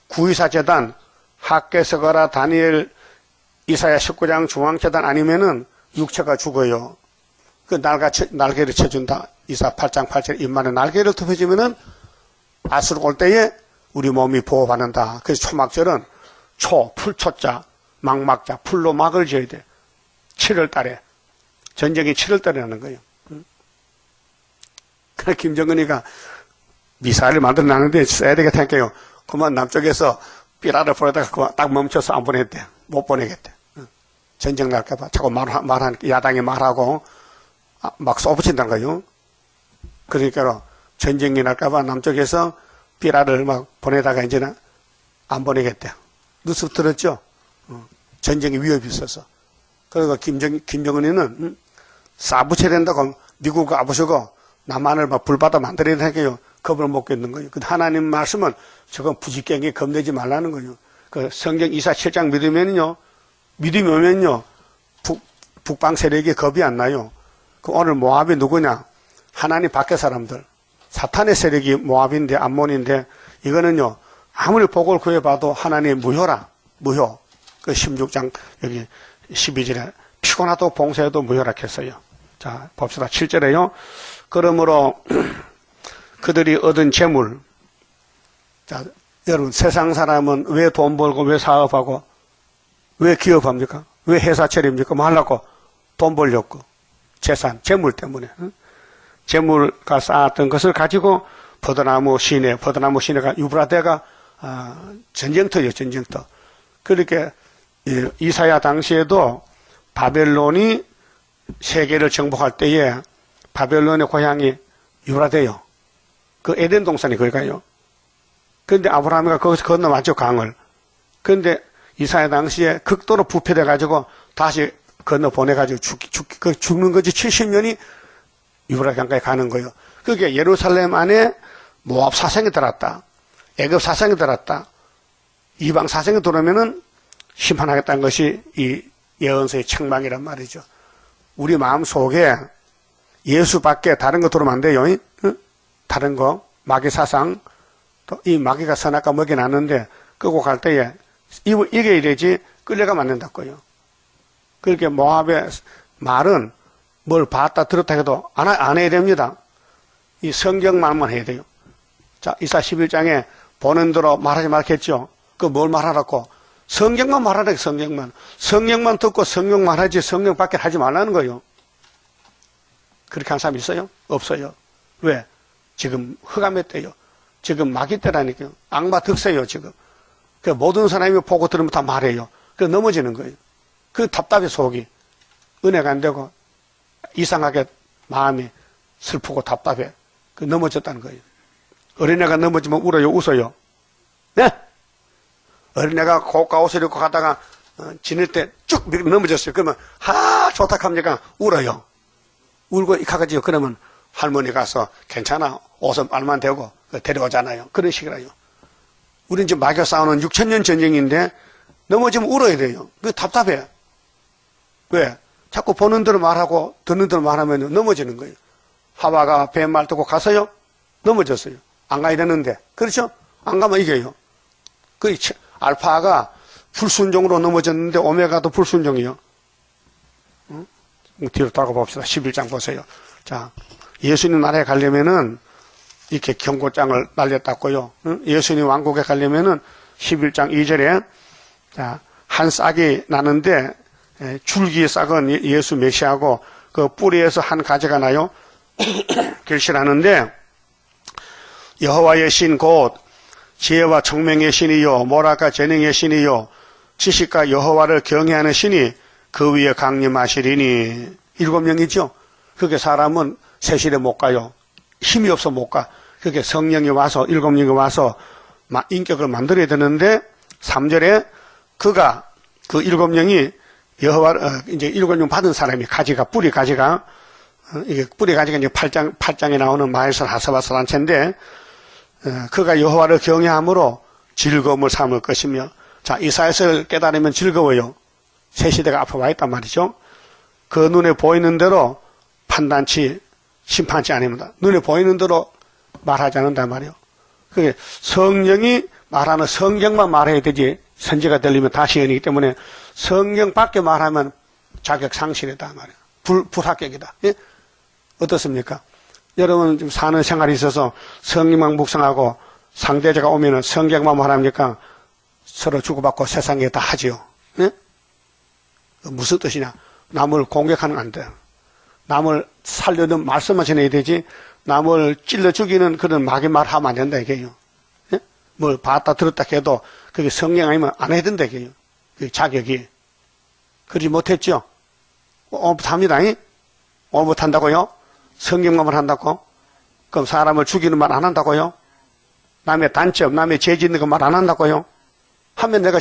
구이사 재단, 학개서가라, 다니엘, 이사야 19장 중앙재단 아니면은 육체가 죽어요. 그 날개를 쳐준다. 이사 8장 8절 입만에 날개를 덮어주면은 아수르 올 때에 우리 몸이 보호받는다. 그래서 초막절은 풀초자, 막막자, 풀로 막을 지어야 돼. 7월 달에. 전쟁이 7월 달에 하는 거예요. 그래, 김정은이가 미사일을 만들어놨는데 써야 되겠다니까요. 그만 남쪽에서 삐라를 보내다가 그만 딱 멈춰서 안 보냈대. 못 보내겠대. 전쟁 날까봐 자꾸 말하니까 야당이 말하고 막 쏘붙인다는 거예요. 그러니까 전쟁이 날까봐 남쪽에서 삐라를 막 보내다가 이제는 안 보내겠대. 뉴스 들었죠? 전쟁이 위협이 있어서. 그리고 김정은이는 사부채 된다고 미국 가보시고 남한을 막 불바다 만들어야 되게요. 겁을 못 겪는 거예요. 그 하나님 말씀은 저건 부지깽이 겁내지 말라는 거예요. 그 성경 27장 믿으면요. 믿음이 오면요. 북방 세력이 겁이 안 나요. 그 오늘 모압이 누구냐? 하나님 밖의 사람들. 사탄의 세력이 모압인데 암몬인데 이거는요. 아무리 복을 구해봐도 하나님 무효라. 무효. 그 16장 여기 12절에 피곤하도 봉쇄해도 무효라 했어요. 자 봅시다. 7절에요. 그러므로 그들이 얻은 재물. 자 여러분 세상 사람은 왜 돈 벌고 왜 사업하고 왜 기업합니까? 왜 회사 차립니까? 뭐 하려고? 돈 벌려고. 재산, 재물 때문에. 재물가 쌓았던 것을 가지고 버드나무 시내가 유브라데가 전쟁터예요. 전쟁터. 그렇게 이사야 당시에도 바벨론이 세계를 정복할 때에 바벨론의 고향이 유브라데요. 그 에덴 동산이 거기 가요. 그런데 아브라함이가 거기서 건너왔죠. 강을. 그런데 이사야 당시에 극도로 부패돼가지고 다시 건너 보내가지고 죽는 거지. 70년이 유브라데 강가에 가는 거예요. 그게 예루살렘 안에 모압 사생이 들었다. 애굽 사생이 들었다. 이방 사생이 들어오면은 심판하겠다는 것이 이 예언서의 책망이란 말이죠. 우리 마음 속에 예수밖에 다른 거 들어오면 안 돼요. 다른 거 마귀 사상 또 이 마귀가 선악과 먹여놨는데 끄고 갈 때에 이게 이래지 끌려가면 안 된다고요. 그렇게 모압의 말은 뭘 봤다 들었다 해도 안 해야 됩니다. 이 성경말만 해야 돼요. 자, 이사 11장에 보는 대로 말하지 말겠죠. 그 뭘 말하라고? 성경만 말하라. 성경만 듣고 성경 말하지 성경 밖에 하지 말라는 거예요. 그렇게 한 사람 있어요? 없어요. 왜? 지금 흑암의 때요. 지금 마귀 때라니까요. 악마 득세요 지금. 그 모든 사람이 보고 들으면 다 말해요. 그 넘어지는 거예요. 그 답답해 속이. 은혜가 안 되고 이상하게 마음이 슬프고 답답해. 그 넘어졌다는 거예요. 어린애가 넘어지면 울어요, 웃어요? 네? 어린애가 고가 옷을 입고 가다가 지낼 때 쭉 넘어졌어요. 그러면 좋다 합니까? 울어요. 울고 가가지고 그러면 할머니 가서 괜찮아. 옷은 빨면 되고 데려오잖아요. 그런 식이라요. 우린 지금 마귀와 싸우는 6,000년 전쟁인데 넘어지면 울어야 돼요. 그 답답해. 왜? 자꾸 보는 대로 말하고 듣는 대로 말하면 넘어지는 거예요. 하와가 뱀 말 듣고 가서요? 넘어졌어요. 안 가야 되는데. 그렇죠? 안 가면 이겨요. 그 알파가 불순종으로 넘어졌는데 오메가도 불순종이요. 응? 뒤로 돌아가 봅시다. 11장 보세요. 자, 예수님 나라에 가려면은 이렇게 경고장을 날렸다고요. 응? 예수님 왕국에 가려면은 11장 2절에 자, 한 싹이 나는데 줄기의 싹은 예수 메시아고 그 뿌리에서 한 가지가 나요. 결실하는데 여호와의 신 곧 지혜와 청명의 신이요 모락과 재능의 신이요 지식과 여호와를 경외하는 신이 그 위에 강림하시리니 7명이죠. 그게 사람은 세실에 못 가요. 힘이 없어 못 가. 그게 성령이 와서 7명이 와서 인격을 만들어야 되는데 3절에 그가 그 7명이 여호와 이제 7명 받은 사람이 가지가 뿌리 가지가 이게 뿌리 가지가 이제 8장에 나오는 마일선 하사바사 단체인데 그가 여호와를 경외함으로 즐거움을 삼을 것이며 자 이사야서를 깨달으면 즐거워요. 새 시대가 앞에 와 있단 말이죠. 그 눈에 보이는 대로 판단치 심판치 아닙니다. 눈에 보이는 대로 말하지 않는단 말이에요. 그게 성령이 말하는 성경만 말해야 되지 선지가 들리면 다 시연이기 때문에 성경 밖에 말하면 자격 상실이다 말이에요. 불합격이다. 예? 어떻습니까? 여러분 좀 사는 생활이 있어서 성경만 묵상하고 상대자가 오면은 성경만 말합니까? 서로 주고받고 세상에 다 하지요. 예? 무슨 뜻이냐? 남을 공격하는 안 돼요. 남을 살려는 말씀만 전해야 되지 남을 찔러 죽이는 그런 마귀 말 하면 안 된다 이게요. 예? 뭘 봤다 들었다 해도 그게 성령 아니면 안 해야 된다 이게요. 그 자격이. 그러지 못했죠? 오늘부터 합니다. 오늘부터 한다고요? 성경만 한다고? 그럼 사람을 죽이는 말 안 한다고요? 남의 단점, 남의 죄 짓는 거 말 안 한다고요? 하면 내가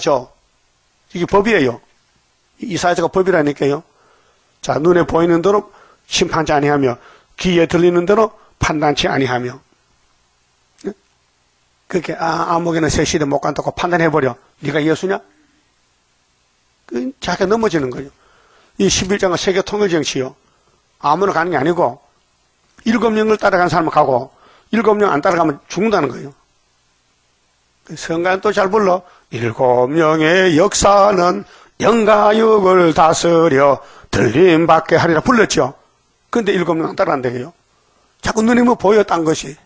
이게 법이에요. 이사야서가 법이라니까요. 자, 눈에 보이는 대로 심판치 아니하며 귀에 들리는 대로 판단치 아니하며. 그렇게 아무개는 새 시대 못 간다고 판단해버려. 네가 예수냐? 자기가 넘어지는 거예요. 이 11장은 세계 통일 정치요. 아무나 가는 게 아니고 7명을 따라간 사람은 가고 7명 안 따라가면 죽는다는 거예요. 성가는 또 잘 불러. 7명의 역사는 영가육을 다스려 들림받게 하리라 불렀죠. 근데 7명 안 따라간대요. 자꾸 눈에 뭐 보여, 딴 것이.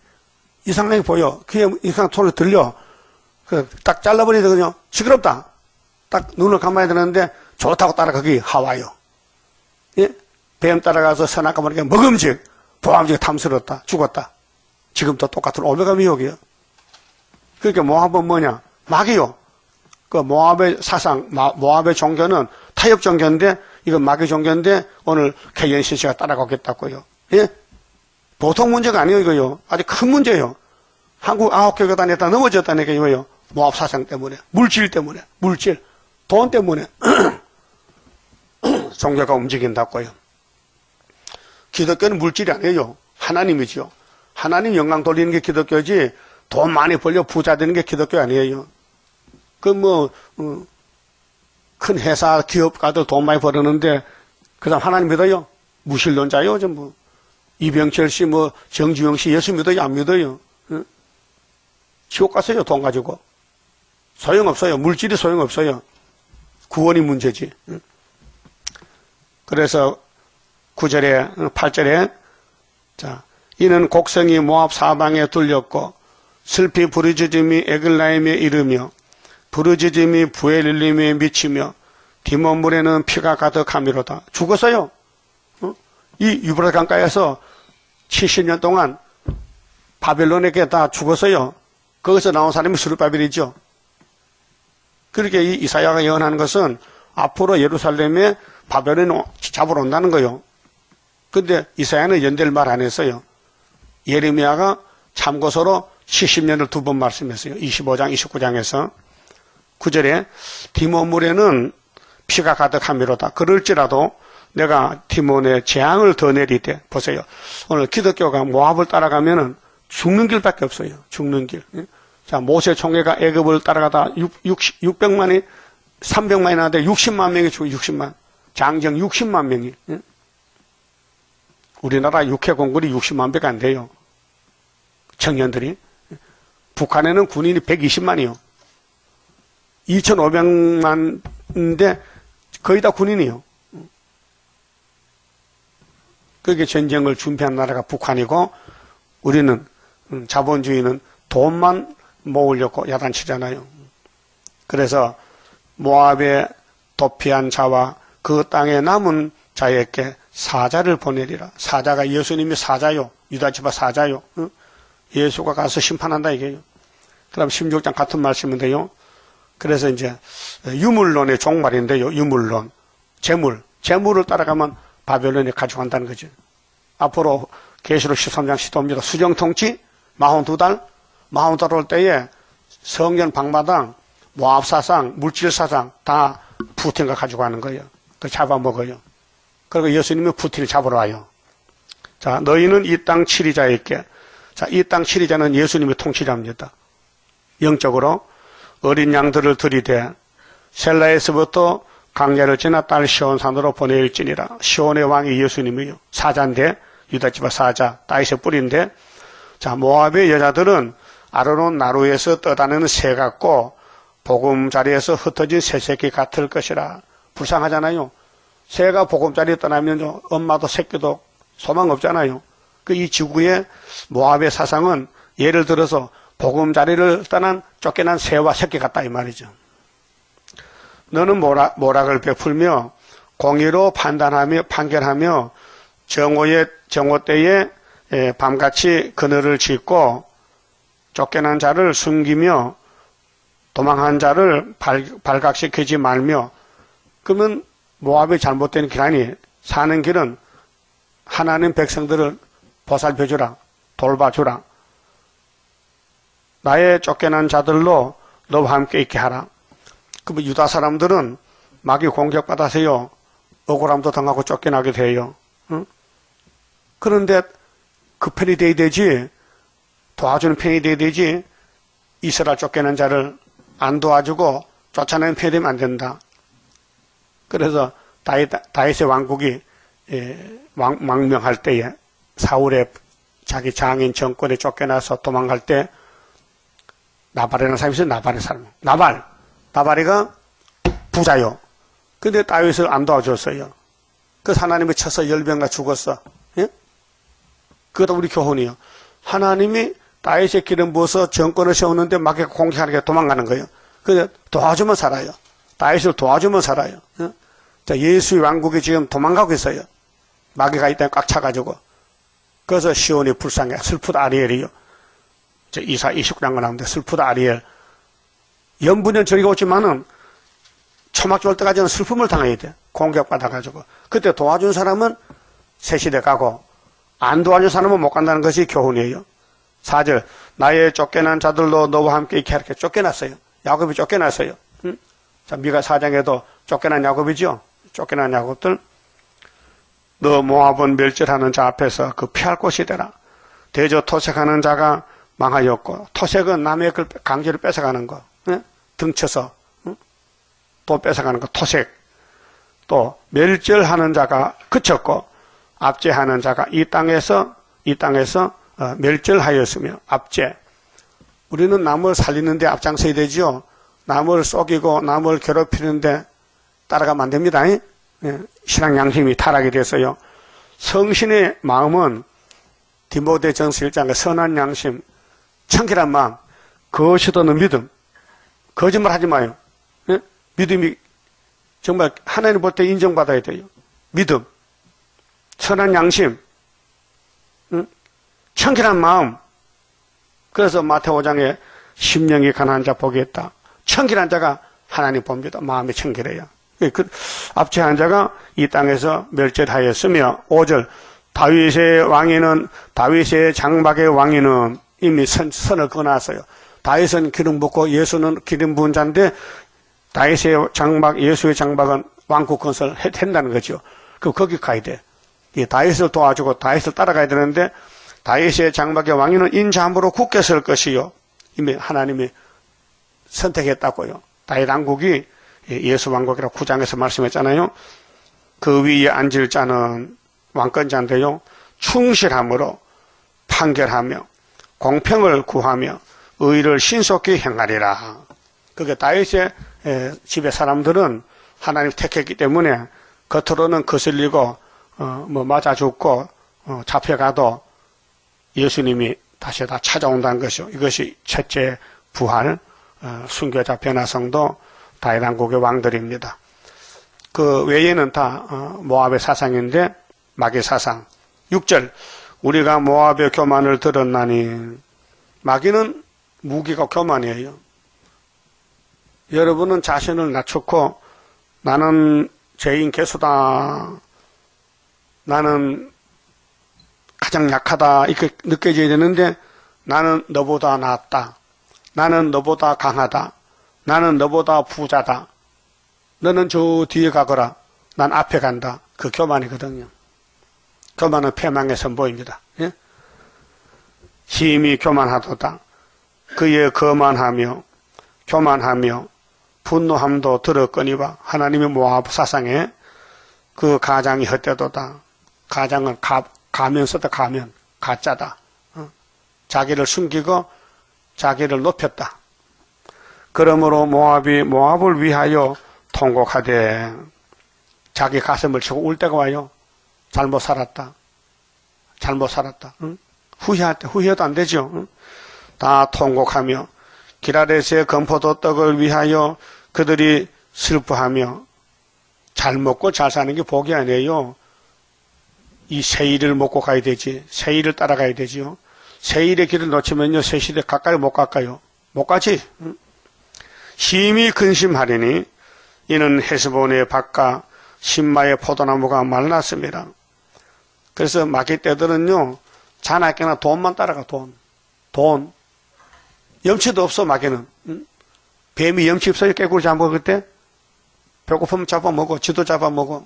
이상하게 보여. 귀에 이상한 소리 들려. 딱 잘라버리거든요. 시끄럽다. 딱 눈을 감아야 되는데 좋다고 따라가기 하와요. 예? 뱀 따라가서 선악과 모르게 먹음직, 보암직 탐스럽다. 죽었다. 지금도 똑같은 오메가 미혹이요. 그러니까 모압은 뭐냐? 마귀요. 그 모압의 사상, 모압의 종교는 타협 종교인데, 이건 마귀 종교인데, 오늘 KNCC가 따라가겠다고요. 예? 보통 문제가 아니에요, 이거요. 아주 큰 문제예요. 한국 9개가 다녔다 넘어졌다니까, 이거요. 모압 사상 때문에. 물질 때문에. 물질. 돈 때문에. 종교가 움직인다고요. 기독교는 물질이 아니에요. 하나님이죠. 하나님 영광 돌리는 게 기독교지, 돈 많이 벌려 부자 되는 게 기독교 아니에요. 큰 회사, 기업가들 돈 많이 벌었는데, 그 다음 하나님 믿어요? 무신론자요, 전부. 이병철 씨, 정주영 씨, 예수 믿어요? 안 믿어요? 응? 지옥 갔어요, 돈 가지고. 소용없어요. 물질이 소용없어요. 구원이 문제지. 응? 그래서 9절에, 8절에, 자, 이는 곡성이 모압 사방에 둘렸고, 슬피 부르짖음이 에글라임에 이르며, 부르짖음이 부엘릴림에 미치며, 디몬물에는 피가 가득하미로다. 죽었어요. 이 유브라데 강가에서 70년 동안 바벨론에게 다 죽었어요. 거기서 나온 사람이 스룹바벨이죠. 그렇게 이 이사야가 예언하는 것은 앞으로 예루살렘에 바벨론이 잡으러 온다는 거예요. 근데 이사야는 연대를 말 안 했어요. 예레미야가 참고서로 70년을 두 번 말씀했어요. 25장, 29장에서. 9절에 디몬물에는 피가 가득하미로다. 그럴지라도 내가 디몬에 재앙을 더 내리되, 보세요. 오늘 기독교가 모압을 따라가면은 죽는 길밖에 없어요. 죽는 길. 자, 모세 총회가 애굽을 따라가다 600만이, 300만이 나왔는데 60만 명이 죽어, 60만. 장정 60만 명이. 우리나라 육해 공군이 60만 배가 안 돼요. 청년들이. 북한에는 군인이 120만이요. 2,500만인데 거의 다 군인이요. 그게 전쟁을 준비한 나라가 북한이고, 우리는 자본주의는 돈만 모으려고 야단치잖아요. 그래서 모압에 도피한 자와 그 땅에 남은 자에게 사자를 보내리라. 사자가 예수님이 사자요. 유다지파 사자요. 예수가 가서 심판한다 이게요. 그다음 16장 같은 말씀인데요. 그래서 이제 유물론의 종말인데요. 유물론. 재물을 따라가면 바벨론이 가져간다는 거죠. 앞으로 계시록 13장 시도입니다. 수정통치 42달 올 때에 성전 방마당, 모압사상, 물질사상 다 푸틴가 가져가는 거예요. 그 잡아먹어요. 그리고 예수님이 푸틴을 잡으러 와요. 자, 너희는 이 땅 치리자에게, 자, 이 땅 치리자는 예수님의 통치자입니다. 영적으로 어린 양들을 들이대 셀라에서부터 강야를 지나 딸 시온산으로 보내일지니라. 시온의 왕이 예수님이요. 사자인데, 유다지파 사자, 다윗의 뿌리인데, 자, 모압의 여자들은 아르논 나루에서 떠다니는 새 같고, 보금자리에서 흩어진 새새끼 같을 것이라. 불쌍하잖아요. 새가 보금자리에 떠나면 엄마도 새끼도 소망 없잖아요. 이 지구의 모압의 사상은 예를 들어서 보금자리를 떠난 쫓겨난 새와 새끼 같다 이 말이죠. 너는 모락을 베풀며 공의로 판결하며 정오 때에 밤같이 그늘을 짓고 쫓겨난 자를 숨기며 도망한 자를 발각시키지 말며. 그러면 모압이 잘못된 길 아니. 사는 길은 하나님 백성들을 보살펴주라, 돌봐주라. 나의 쫓겨난 자들로 너와 함께 있게 하라. 그러면 유다 사람들은 마귀 공격받아서요, 억울함도 당하고 쫓겨나게 돼요. 응? 그런데 그 편이 돼야 되지, 도와주는 편이 돼야 되지, 이스라엘 쫓겨난 자를 안 도와주고 쫓아내는 편이 되면 안 된다. 그래서 다윗의 왕국이 망명할 때에 사울의 자기 장인 정권에 쫓겨나서 도망갈 때 나발이라는 사람이 있어요. 나발의 사람. 나발이가 부자요. 근데 다윗을 안 도와줬어요. 그래서 하나님이 쳐서 10명가 죽었어. 예? 그것도 우리 교훈이요. 하나님이 다윗의 기름 부어서 정권을 세우는데 마귀가 공격하니까 도망가는 거예요. 그래서 도와주면 살아요. 다윗을 도와주면 살아요. 예? 자, 예수의 왕국이 지금 도망가고 있어요. 마귀가 이때 꽉 차가지고. 그래서 시온이 불쌍해. 슬프다 아리엘이요. 이사 29장가 나오는데 슬프다 아리엘. 연분연 저리가 오지만은 초막 좋을 때까지는 슬픔을 당해야 돼. 공격받아가지고. 그때 도와준 사람은 새 시대 가고 안 도와준 사람은 못 간다는 것이 교훈이에요. 4절 나의 쫓겨난 자들도 너와 함께 있게 이렇게 쫓겨났어요. 야곱이 쫓겨났어요. 응? 자, 미가 4장에도 쫓겨난 야곱이죠. 쫓겨난 야곱들. 너 모압은 멸절하는 자 앞에서 그 피할 곳이 되라. 대저 토색하는 자가 망하였고, 토색은 남의 걸 강제로 뺏어가는 거. 응? 등쳐서 응? 또 뺏어가는 거 토색. 또 멸절하는 자가 그쳤고 압제하는 자가 이 땅에서 멸절하였으며. 압제. 우리는 남을 살리는데 앞장서야 되죠. 남을 속이고 남을 괴롭히는데 따라가면 안 됩니다. 신앙 양심이 타락이 됐어요. 성신의 마음은 디모데전서 1장의 선한 양심, 청결한 마음, 그것이 도는 믿음. 거짓말 하지 마요. 믿음이 정말 하나님 볼 때 인정받아야 돼요. 믿음, 선한 양심, 청결한 마음. 그래서 마태오 5장에 심령이 가난한 자 복이 있다. 청결한 자가 하나님 봅니다. 마음이 청결해요. 그 압제한 자가 이 땅에서 멸절하였으며. 5절 다윗의 장막의 왕위는 이미 선을 그어놨어요. 다윗은 기름 붓고 예수는 기름 부은 자인데 다윗의 장막, 예수의 장막은 왕국 건설 한다는 거죠. 그럼 거기 가야 돼. 이 다윗을 도와주고 다윗을 따라가야 되는데 다윗의 장막의 왕위는 인자함으로 굳게 설 것이요. 이미 하나님이 선택했다고요. 다윗 왕국이 예수 왕국이라고 9장에서 말씀했잖아요. 그 위에 앉을 자는 왕권자인데요. 충실함으로 판결하며 공평을 구하며 의를 신속히 행하리라. 그게 다윗의 집의 사람들은 하나님 택했기 때문에 겉으로는 거슬리고 맞아 죽고 잡혀가도 예수님이 다시 다 찾아온다는 것이요. 이것이 첫째 부활, 순교자 변화성도 다윗 왕국의 왕들입니다. 그 외에는 다 모압의 사상인데 마귀 사상. 6절 우리가 모압의 교만을 들었나니. 마귀는 무기가 교만이에요. 여러분은 자신을 낮추고 나는 죄인 개수다, 나는 가장 약하다 이렇게 느껴져야 되는데 나는 너보다 낫다, 나는 너보다 강하다, 나는 너보다 부자다, 너는 저 뒤에 가거라, 난 앞에 간다. 그 교만이거든요. 교만은 패망의 선보입니다. 예? 심히 교만하도다. 그의 거만하며 교만하며 분노함도 들었거니와. 하나님의 모압 사상에 그 가장이 헛되도다. 가장은 가면 썼다. 가면 가짜다. 자기를 숨기고 자기를 높였다. 그러므로 모압이 모압을 위하여 통곡하되. 자기 가슴을 치고 울 때가 와요. 잘못 살았다. 응? 후회할 때 후회도 안 되죠. 응? 다 통곡하며 기라레스의 건포도 떡을 위하여 그들이 슬퍼하며. 잘 먹고 잘 사는 게 복이 아니에요. 이 세일을 먹고 가야 되지. 세일을 따라가야 되지요. 세일의 길을 놓치면요, 새 시대 가까이 못 갈까요? 못 가지. 응? 심히 근심하리니 이는 헤스본의 밭과 신마의 포도나무가 말랐습니다. 그래서 마귀 떼들은요, 자나깨나 돈만 따라가. 돈. 염치도 없어. 마귀는. 응? 뱀이 염치 없어요? 깨구리 잡은 거 그때? 배고프면 잡아먹어. 지도 잡아먹어.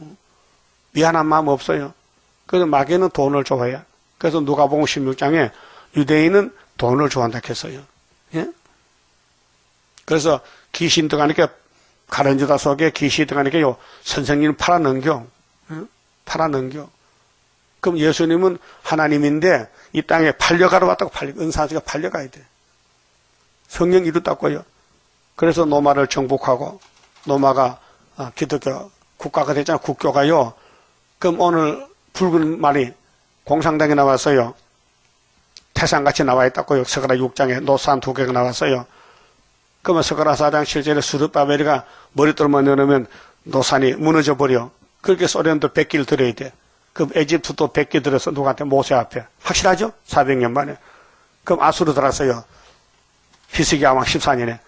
미안한 마음 없어요. 그래서 마귀는 돈을 좋아해요. 그래서 누가복음 16장에 유대인은 돈을 좋아한다 했어요. 예? 그래서 귀신 들어가니까 가룟유다 속에 귀신 들어가니까요, 선생님을 팔아넘겨. 예? 팔아넘겨. 그럼 예수님은 하나님인데 이 땅에 팔려가러 왔다고 은사지가 팔려가야 돼. 성령 이루었다고요. 그래서 로마를 정복하고 로마가 기독교 국가가 됐잖아요. 국교가요. 그럼 오늘 붉은 말이 공산당에 나왔어요. 태산같이 나와 있다고요. 스가랴 6장에 노산 2개가 나왔어요. 그러면 스가랴 4장 7절에 수르바벨이가 머리돌만 넣으면 노산이 무너져 버려. 그렇게 소련도 100기를 들어야 돼. 그럼 에집트도 100기 들어서 누구한테 모세 앞에. 확실하죠? 400년 만에. 그럼 아수르 들어왔어요. 히스기야 왕 14년에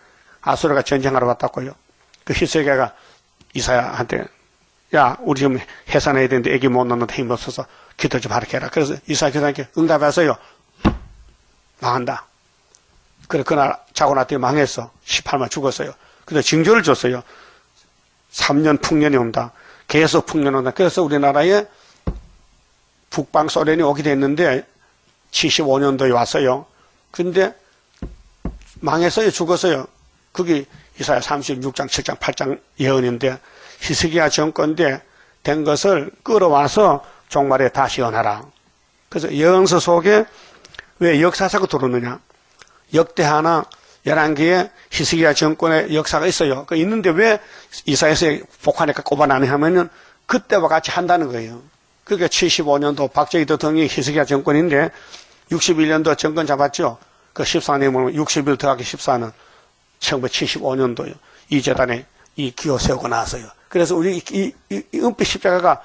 아수르가 전쟁하러 왔다고요. 그 히스기야가 이사야한테 야, 우리 지금 해산해야 되는데 애기 못 낳는데 힘 없어서 기도 좀 하게 해라. 그래서 이사야 기도하니까 응답했어요. 망한다. 그래, 그날 자고 났더니 망했어. 18만 죽었어요. 근데 징조를 줬어요. 3년 풍년이 온다. 계속 풍년 온다. 그래서 우리나라에 북방 소련이 오게 됐는데 75년도에 왔어요. 근데 망했어요. 죽었어요. 그게 이사야 36장, 7장, 8장 예언인데 히스기야 정권 때 된 것을 끌어와서 종말에 다시 연하라. 그래서 예언서 속에 왜 역사서가 들어오느냐. 역대하나 11개의 히스기야 정권의 역사가 있어요. 그 있는데 왜 이사야서 복한에까 꼽아나냐 하면은 그때와 같이 한다는 거예요. 그러니까 75년도 박정희 대통령이 히스기야 정권인데 61년도 정권 잡았죠. 그 14년이면 60일 더하기 14는 1975년도요. 이 재단에 이 기호 세우고 나서요. 그래서 우리 이 은빛 십자가가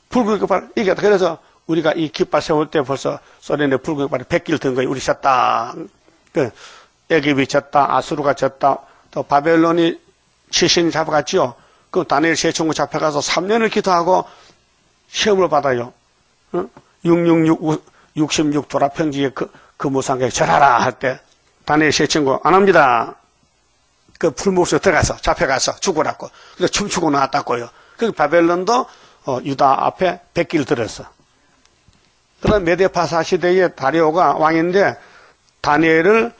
붉은 깃발 이겼다. 그래서 우리가 이 깃발 세울 때 벌써 소련의 붉은 깃발이 100길 든 거예요. 우리 졌다. 그 애굽이 졌다. 아수르가 졌다. 또 바벨론이 70년 잡아갔죠. 그 다니엘 세총구 잡혀가서 3년을 기도하고 시험을 받아요. 66 도라평지에 그 무상에 절하라 할 때 다니엘 세총구 안 합니다. 그 풀무속에 들어가서 잡혀가서 죽으라고. 그래서 춤추고 나왔다고요. 그 바벨론도 유다 앞에 100길 들었어. 그다음 메데파사 시대에 다리오가 왕인데 다니엘을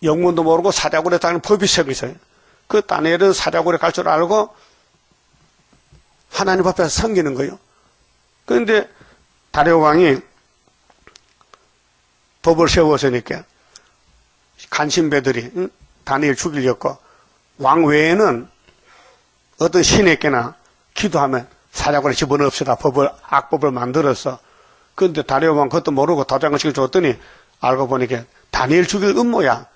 영문도 모르고 사자굴에 다니는 법이 세고 있어요. 그 다니엘은 사자굴에 갈 줄 알고 하나님 앞에서 섬기는 거예요. 그런데 다리오 왕이 법을 세웠으니까 간신배들이 다니엘 죽이려고 왕 외에는 어떤 신에게나 기도하면 사자굴에 집어넣읍시다. 악법을 만들어서. 그런데 다리오 왕 그것도 모르고 도장을 찍어줬더니 알고 보니까 다니엘 죽일 음모야.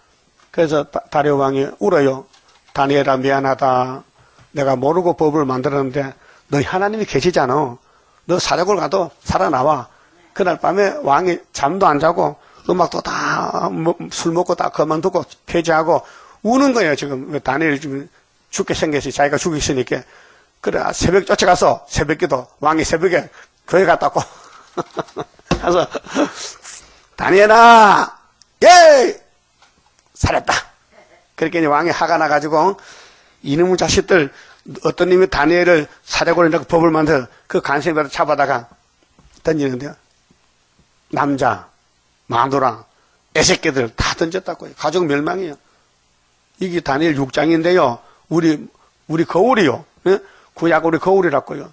그래서 다리오 왕이 울어요. 다니엘아 미안하다. 내가 모르고 법을 만들었는데 너희 하나님이 계시잖아. 너 사자굴 가도 살아나와. 그날 밤에 왕이 잠도 안 자고 음악도 다 술 먹고 다 그만두고 폐지하고 우는 거예요. 지금 왜 다니엘이 지금 죽게 생겼으니 자기가 죽였으니까. 그래 새벽 쫓아가서 새벽기도 왕이 새벽에 교회 갔다고. 그래서 다니엘아 예 살았다. 그렇게 이제 왕이 화가 나가지고 이놈의 자식들 어떤 놈이 다니엘을 사자굴에 넣고 법을 만들어 그 간신배를 잡아다가 던지는데요. 남자 마누라 애새끼들 다 던졌다고요. 가족 멸망이에요. 이게 다니엘 6장인데요. 우리 거울이요. 예? 구약 우리 거울이라고요.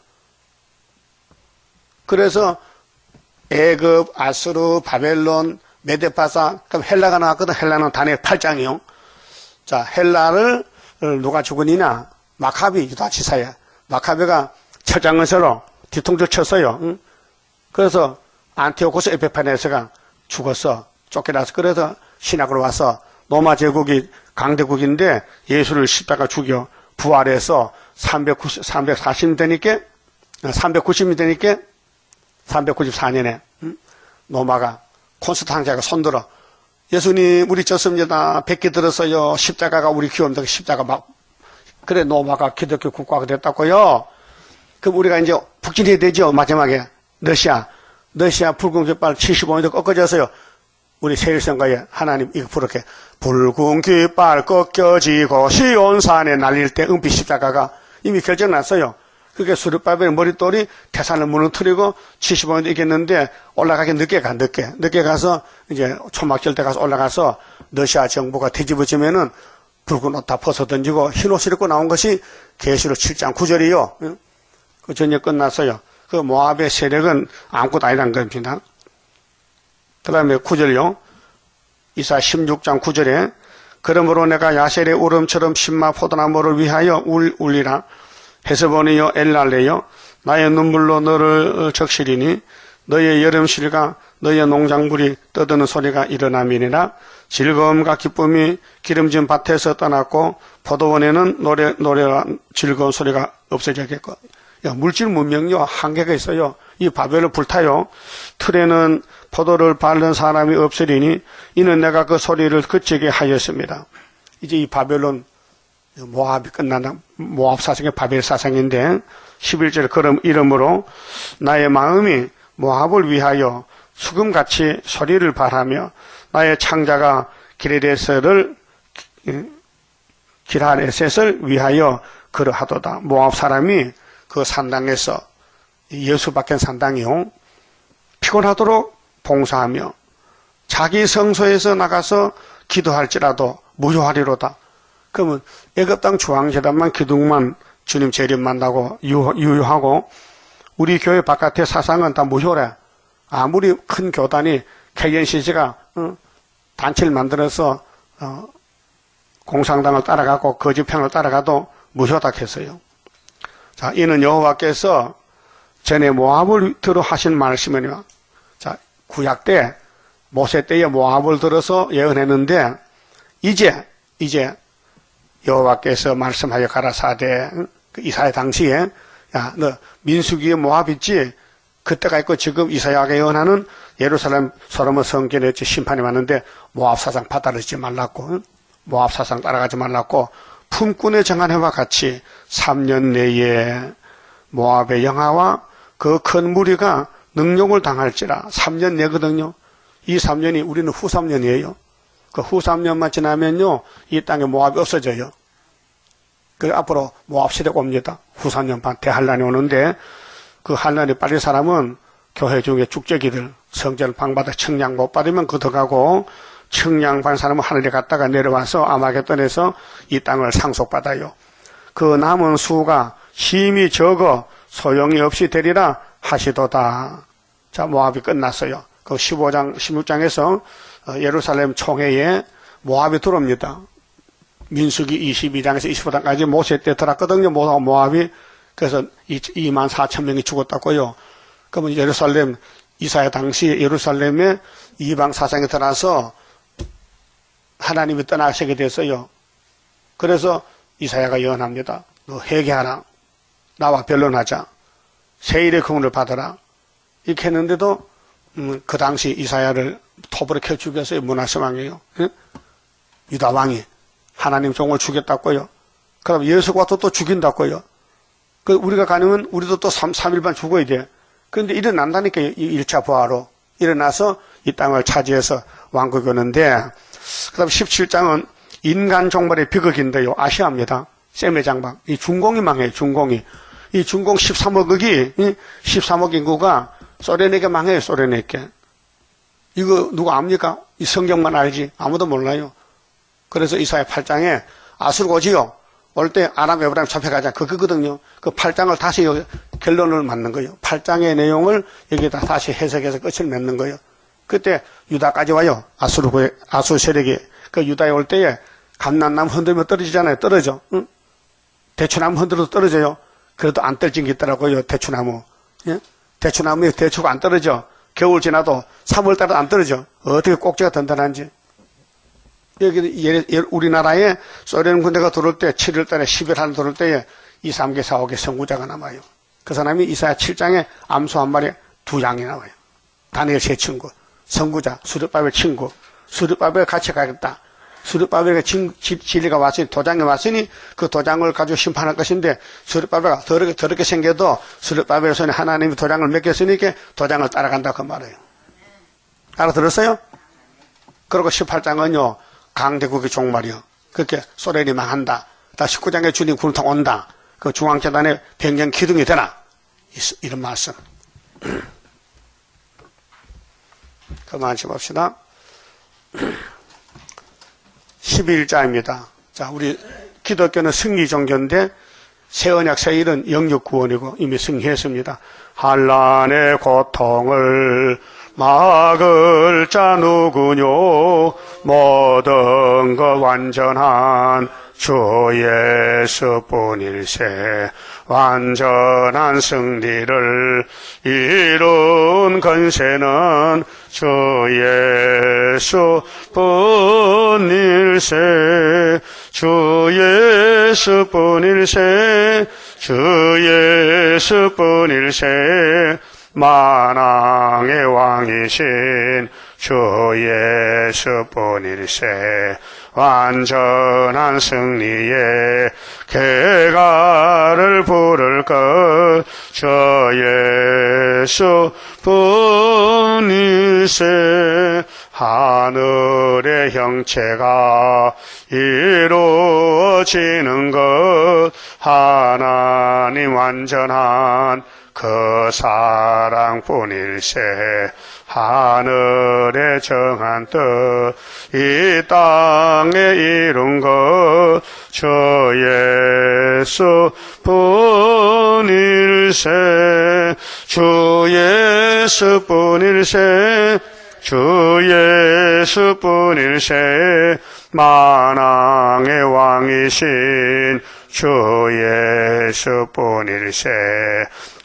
그래서 애굽, 아수르, 바벨론, 메데파사, 그럼 헬라가 나왔거든. 헬라는 다니엘 8장이요. 자, 헬라를 누가 죽으니냐? 마카비 유다지사야. 마카비가 철장은서로 뒤통수 쳤어요. 응? 그래서 안티오코스 에피파네스가 죽었어. 쫓겨나서. 그래서 신학으로 와서 로마 제국이 강대국인데 예수를 십자가 죽여 부활해서 340년 되니까 390년 되니까 394년에 로마가 콘스탄티아가 손들어 예수님 우리 졌습니다. 100개 들었어요. 십자가가 우리 귀엽니다. 십자가 막 그래 로마가 기독교 국가가 됐다고요. 그럼 우리가 이제 북진해야 되죠. 마지막에 러시아 붉은 깃발 75m 꺾어졌어요. 우리 세일성가에 하나님 이거 부르게 붉은 깃발 꺾여지고 시온산에 날릴 때 은빛 십자가가 이미 결정났어요. 그게 수르바벨 머릿돌이 태산을 무너뜨리고 75년도 이겼는데 올라가기 늦게 가서 이제 초막절 때 가서 올라가서 러시아 정부가 뒤집어지면은 붉은 옷 다 벗어 던지고 흰 옷을 입고 나온 것이 계시록 7장 9절이요. 그 전쟁 끝났어요. 그 모압의 세력은 아무것도 아니란 겁니다. 그 다음에 9절요. 이사 16장 9절에 그러므로 내가 야셀의 울음처럼 신마 포도나무를 위하여 울리라. 헤스본이여 엘랄레여 나의 눈물로 너를 적시리니 너의 여름실과 너의 농작물이 떠드는 소리가 일어남이니라. 즐거움과 기쁨이 기름진 밭에서 떠났고 포도원에는 노래와 즐거운 소리가 없어졌겠고. 물질 문명요 한계가 있어요. 이 바벨을 불타요. 틀에는 포도를 밟는 사람이 없으리니 이는 내가 그 소리를 그치게 하였습니다. 이제 이 바벨론 모압이 끝난다. 모압 사상의 바벨 사상인데 11절 그럼 이러므로 나의 마음이 모압을 위하여 수금같이 소리를 발하며 나의 창자가 기레레셋을 위하여 그러하도다. 모압 사람이 그 산당에서 예수 박힌 산당이요 피곤하도록 봉사하며 자기 성소에서 나가서 기도할지라도 무효하리로다. 그러면 애굽 땅 중앙재단만 기둥만 주님 재림 만나고 유효하고 우리 교회 바깥의 사상은 다 무효래. 아무리 큰 교단이 KNCC가 단체를 만들어서 공산당을 따라가고 거짓평을 따라가도 무효다 했어요. 자, 이는 여호와께서 전에 모압을 들어 하신 말씀이니라. 자, 구약 때 모세 때에 모압을 들어서 예언했는데 이제 여호와께서 말씀하여 가라사대 이사야 당시에 야, 너 민수기에 모압 있지? 그때가 있고 지금 이사야가 예언하는 예루살렘 솔로몬 성전에 심판이 왔는데 모압 사상 받아들이지 말랐고 모압 사상 따라가지 말랐고 품꾼의 정한해와 같이 3년 내에 모압의 영하와 그 큰 무리가 능욕을 당할지라. 3년 내거든요. 이 3년이 우리는 후 3년이에요. 그 후 3년만 지나면요 이 땅에 모압이 없어져요. 그 앞으로 모압 시대가 옵니다. 후 3년 반 대환란이 오는데 그 환란이 빠질 사람은 교회 중에 축제기들 성전을 방받아 청량 못 받으면 그 들어가고 청량 받은 사람은 하늘에 갔다가 내려와서 아마겟돈에서 이 땅을 상속받아요. 그 남은 수가 심히 적어 소용이 없이 되리라 하시도다. 자, 모압이 끝났어요. 그 15장 16장에서 예루살렘 총회에 모압이 들어옵니다. 민수기 22장에서 25장까지 모세 때 들었거든요. 모압이. 그래서 24,000명이 죽었다고요. 그러면 예루살렘 이사야 당시 예루살렘에 이방 사상이 들어와서 하나님이 떠나시게 됐어요. 그래서 이사야가 예언합니다. 너 회개하라. 나와 변론하자. 세일의 공을 받아라. 이렇게 했는데도 그 당시 이사야를 톱으로 켜 죽였어요. 문하세왕이에요. 유다 왕이 하나님 종을 죽였다고요. 그럼 예수가 또 죽인다고요. 그 우리가 가능은 우리도 또 3일반 죽어야 돼. 그런데 일어난다니까 1차 부활로 일어나서 이 땅을 차지해서 왕국이 오는데 그 다음 17장은 인간 종말의 비극인데요. 아시아입니다. 셈의 장방. 이 중공이 망해요. 중공이. 이 중공 13억 인구가 소련에게 망해요. 소련에게. 이거 누가 압니까? 이 성경만 알지 아무도 몰라요. 그래서 이사야 8장에 아수르가 오지요. 올 때 아람 에브라임 잡혀가자. 그거거든요. 그 8장을 다시 결론을 맞는 거예요. 8장의 내용을 여기다 다시 해석해서 끝을 맺는 거예요. 그때 유다까지 와요. 아수르 세력이. 그 유다에 올 때에 감난나무 흔들면 떨어지잖아요. 떨어져. 응? 대추나무 흔들어도 떨어져요. 그래도 안 떨어진 게 있더라고요. 대추나무. 예? 대추나무에 대추가 안 떨어져. 겨울 지나도 3월달은 안 떨어져. 어떻게 꼭지가 든든한지. 여기 우리나라에 소련 군대가 들어올 때 7월달에 11월 들어올 때에 2, 3개, 4, 5개 선구자가 남아요. 그 사람이 이사야 7장에 암소 한 마리 2양이 나와요. 다니엘 세 친구, 선구자, 수르바벨 친구, 수르바벨 같이 가겠다. 수르바벨의 진리가 왔으니 도장이 왔으니 그 도장을 가지고 심판할 것인데 수르바벨가 더럽게 생겨도 수르바벨 손에 하나님이 도장을 맡겼으니까 도장을 따라간다 그 말이에요. 알아들었어요? 그리고 18장은요 강대국의 종말이요. 그렇게 소련이 망한다. 다 19장에 주님 굴통 온다. 그 중앙재단의 변경 기둥이 되나? 이런 말씀. 그만 짚읍시다. 11자입니다. 자, 우리 기독교는 승리 종교인데 새 언약 새 일은 영육 구원이고 이미 승리했습니다. 환난의 고통을 막을 자 누구뇨? 모든 것 완전한 주 예수뿐일세. 완전한 승리를 이룬 건세는 주 예수뿐일세. 주 예수뿐일세. 주 예수뿐일세. 만왕의 왕이신 주 예수뿐일세. 완전한 승리의 개가를 부를 것 주 예수뿐일세. 하늘의 형체가 이루어지는 것 하나님 완전한 그 사랑뿐일세. 하늘에 정한 뜻 이 땅에 이룬 것 주 예수뿐일세. 주 예수뿐일세. 주 예수뿐일세. 만왕의 왕이신 주 예수뿐일세.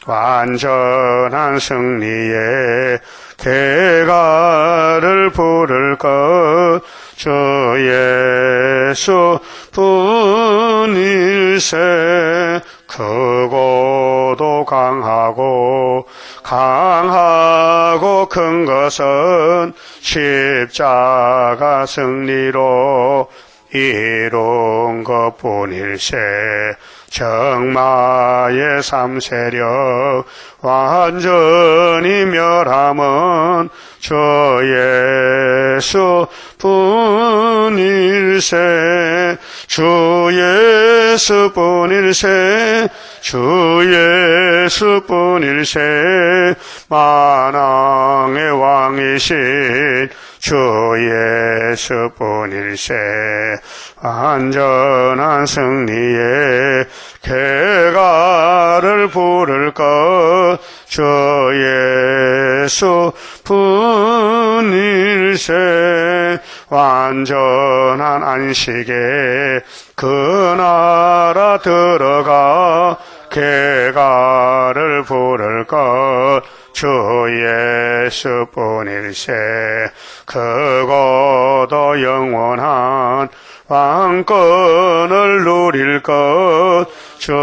완전한 승리의 개가를 부를 것 주 예수뿐일세. 크고도 강하고 큰 것은 십자가 승리로 이룬 것뿐일세. 정마의 삼세력 완전히 멸함은 주 예수뿐일세. 주 예수뿐일세. 주 예수뿐일세. 만왕의 왕이신 주 예수뿐일세. 완전한 승리의 개가를 부를 것 주 예수뿐일세. 완전한 안식에 그 나라 들어가 개가를 부를 것 주 예수뿐일세. 크고도 영원한 왕권을 누릴 것 주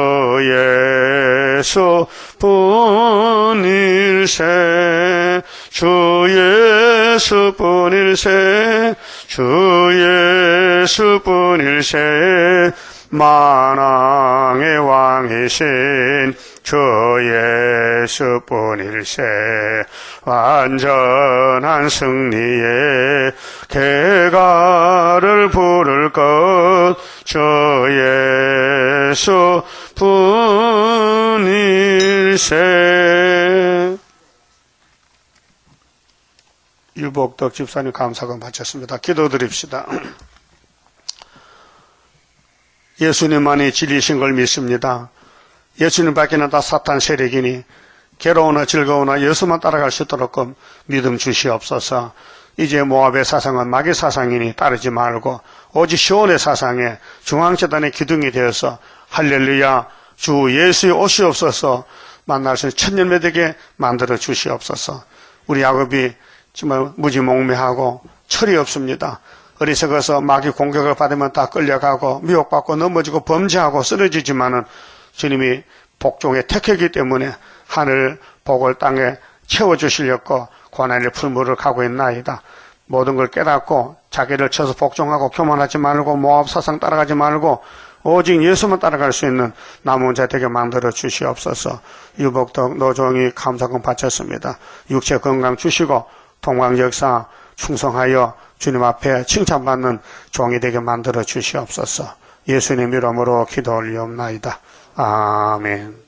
예수뿐일세. 주 예수뿐일세. 주 예수뿐일세. 만왕의 왕이신 주 예수뿐일세. 완전한 승리의 개가를 부를 것 주 예수뿐일세. 유복덕 집사님 감사금 바쳤습니다. 기도드립시다. 예수님만이 진리신 걸 믿습니다. 예수님 밖에는 다 사탄 세력이니 괴로우나 즐거우나 예수만 따라갈 수 있도록 믿음 주시옵소서. 이제 모압의 사상은 마귀 사상이니 따르지 말고 오직 시온의 사상에 중앙재단의 기둥이 되어서 할렐루야 주 예수의 오시옵소서 만날 수 있는 천년매되게 만들어 주시옵소서. 우리 야곱이 정말 무지몽매하고 철이 없습니다. 어리석어서 마귀 공격을 받으면 다 끌려가고 미혹받고 넘어지고 범죄하고 쓰러지지만은 주님이 복종에 택했기 때문에 하늘 복을 땅에 채워주시려고 고난의 풀무를 가고 있나이다. 모든 걸 깨닫고 자기를 쳐서 복종하고 교만하지 말고 모압 사상 따라가지 말고 오직 예수만 따라갈 수 있는 남은 자 되게 만들어 주시옵소서. 유복덕 노종이 감사금 바쳤습니다. 육체 건강 주시고 통광 역사 충성하여 주님 앞에 칭찬받는 종이 되게 만들어 주시옵소서. 예수님 이름으로 기도 올리옵나이다. 아멘.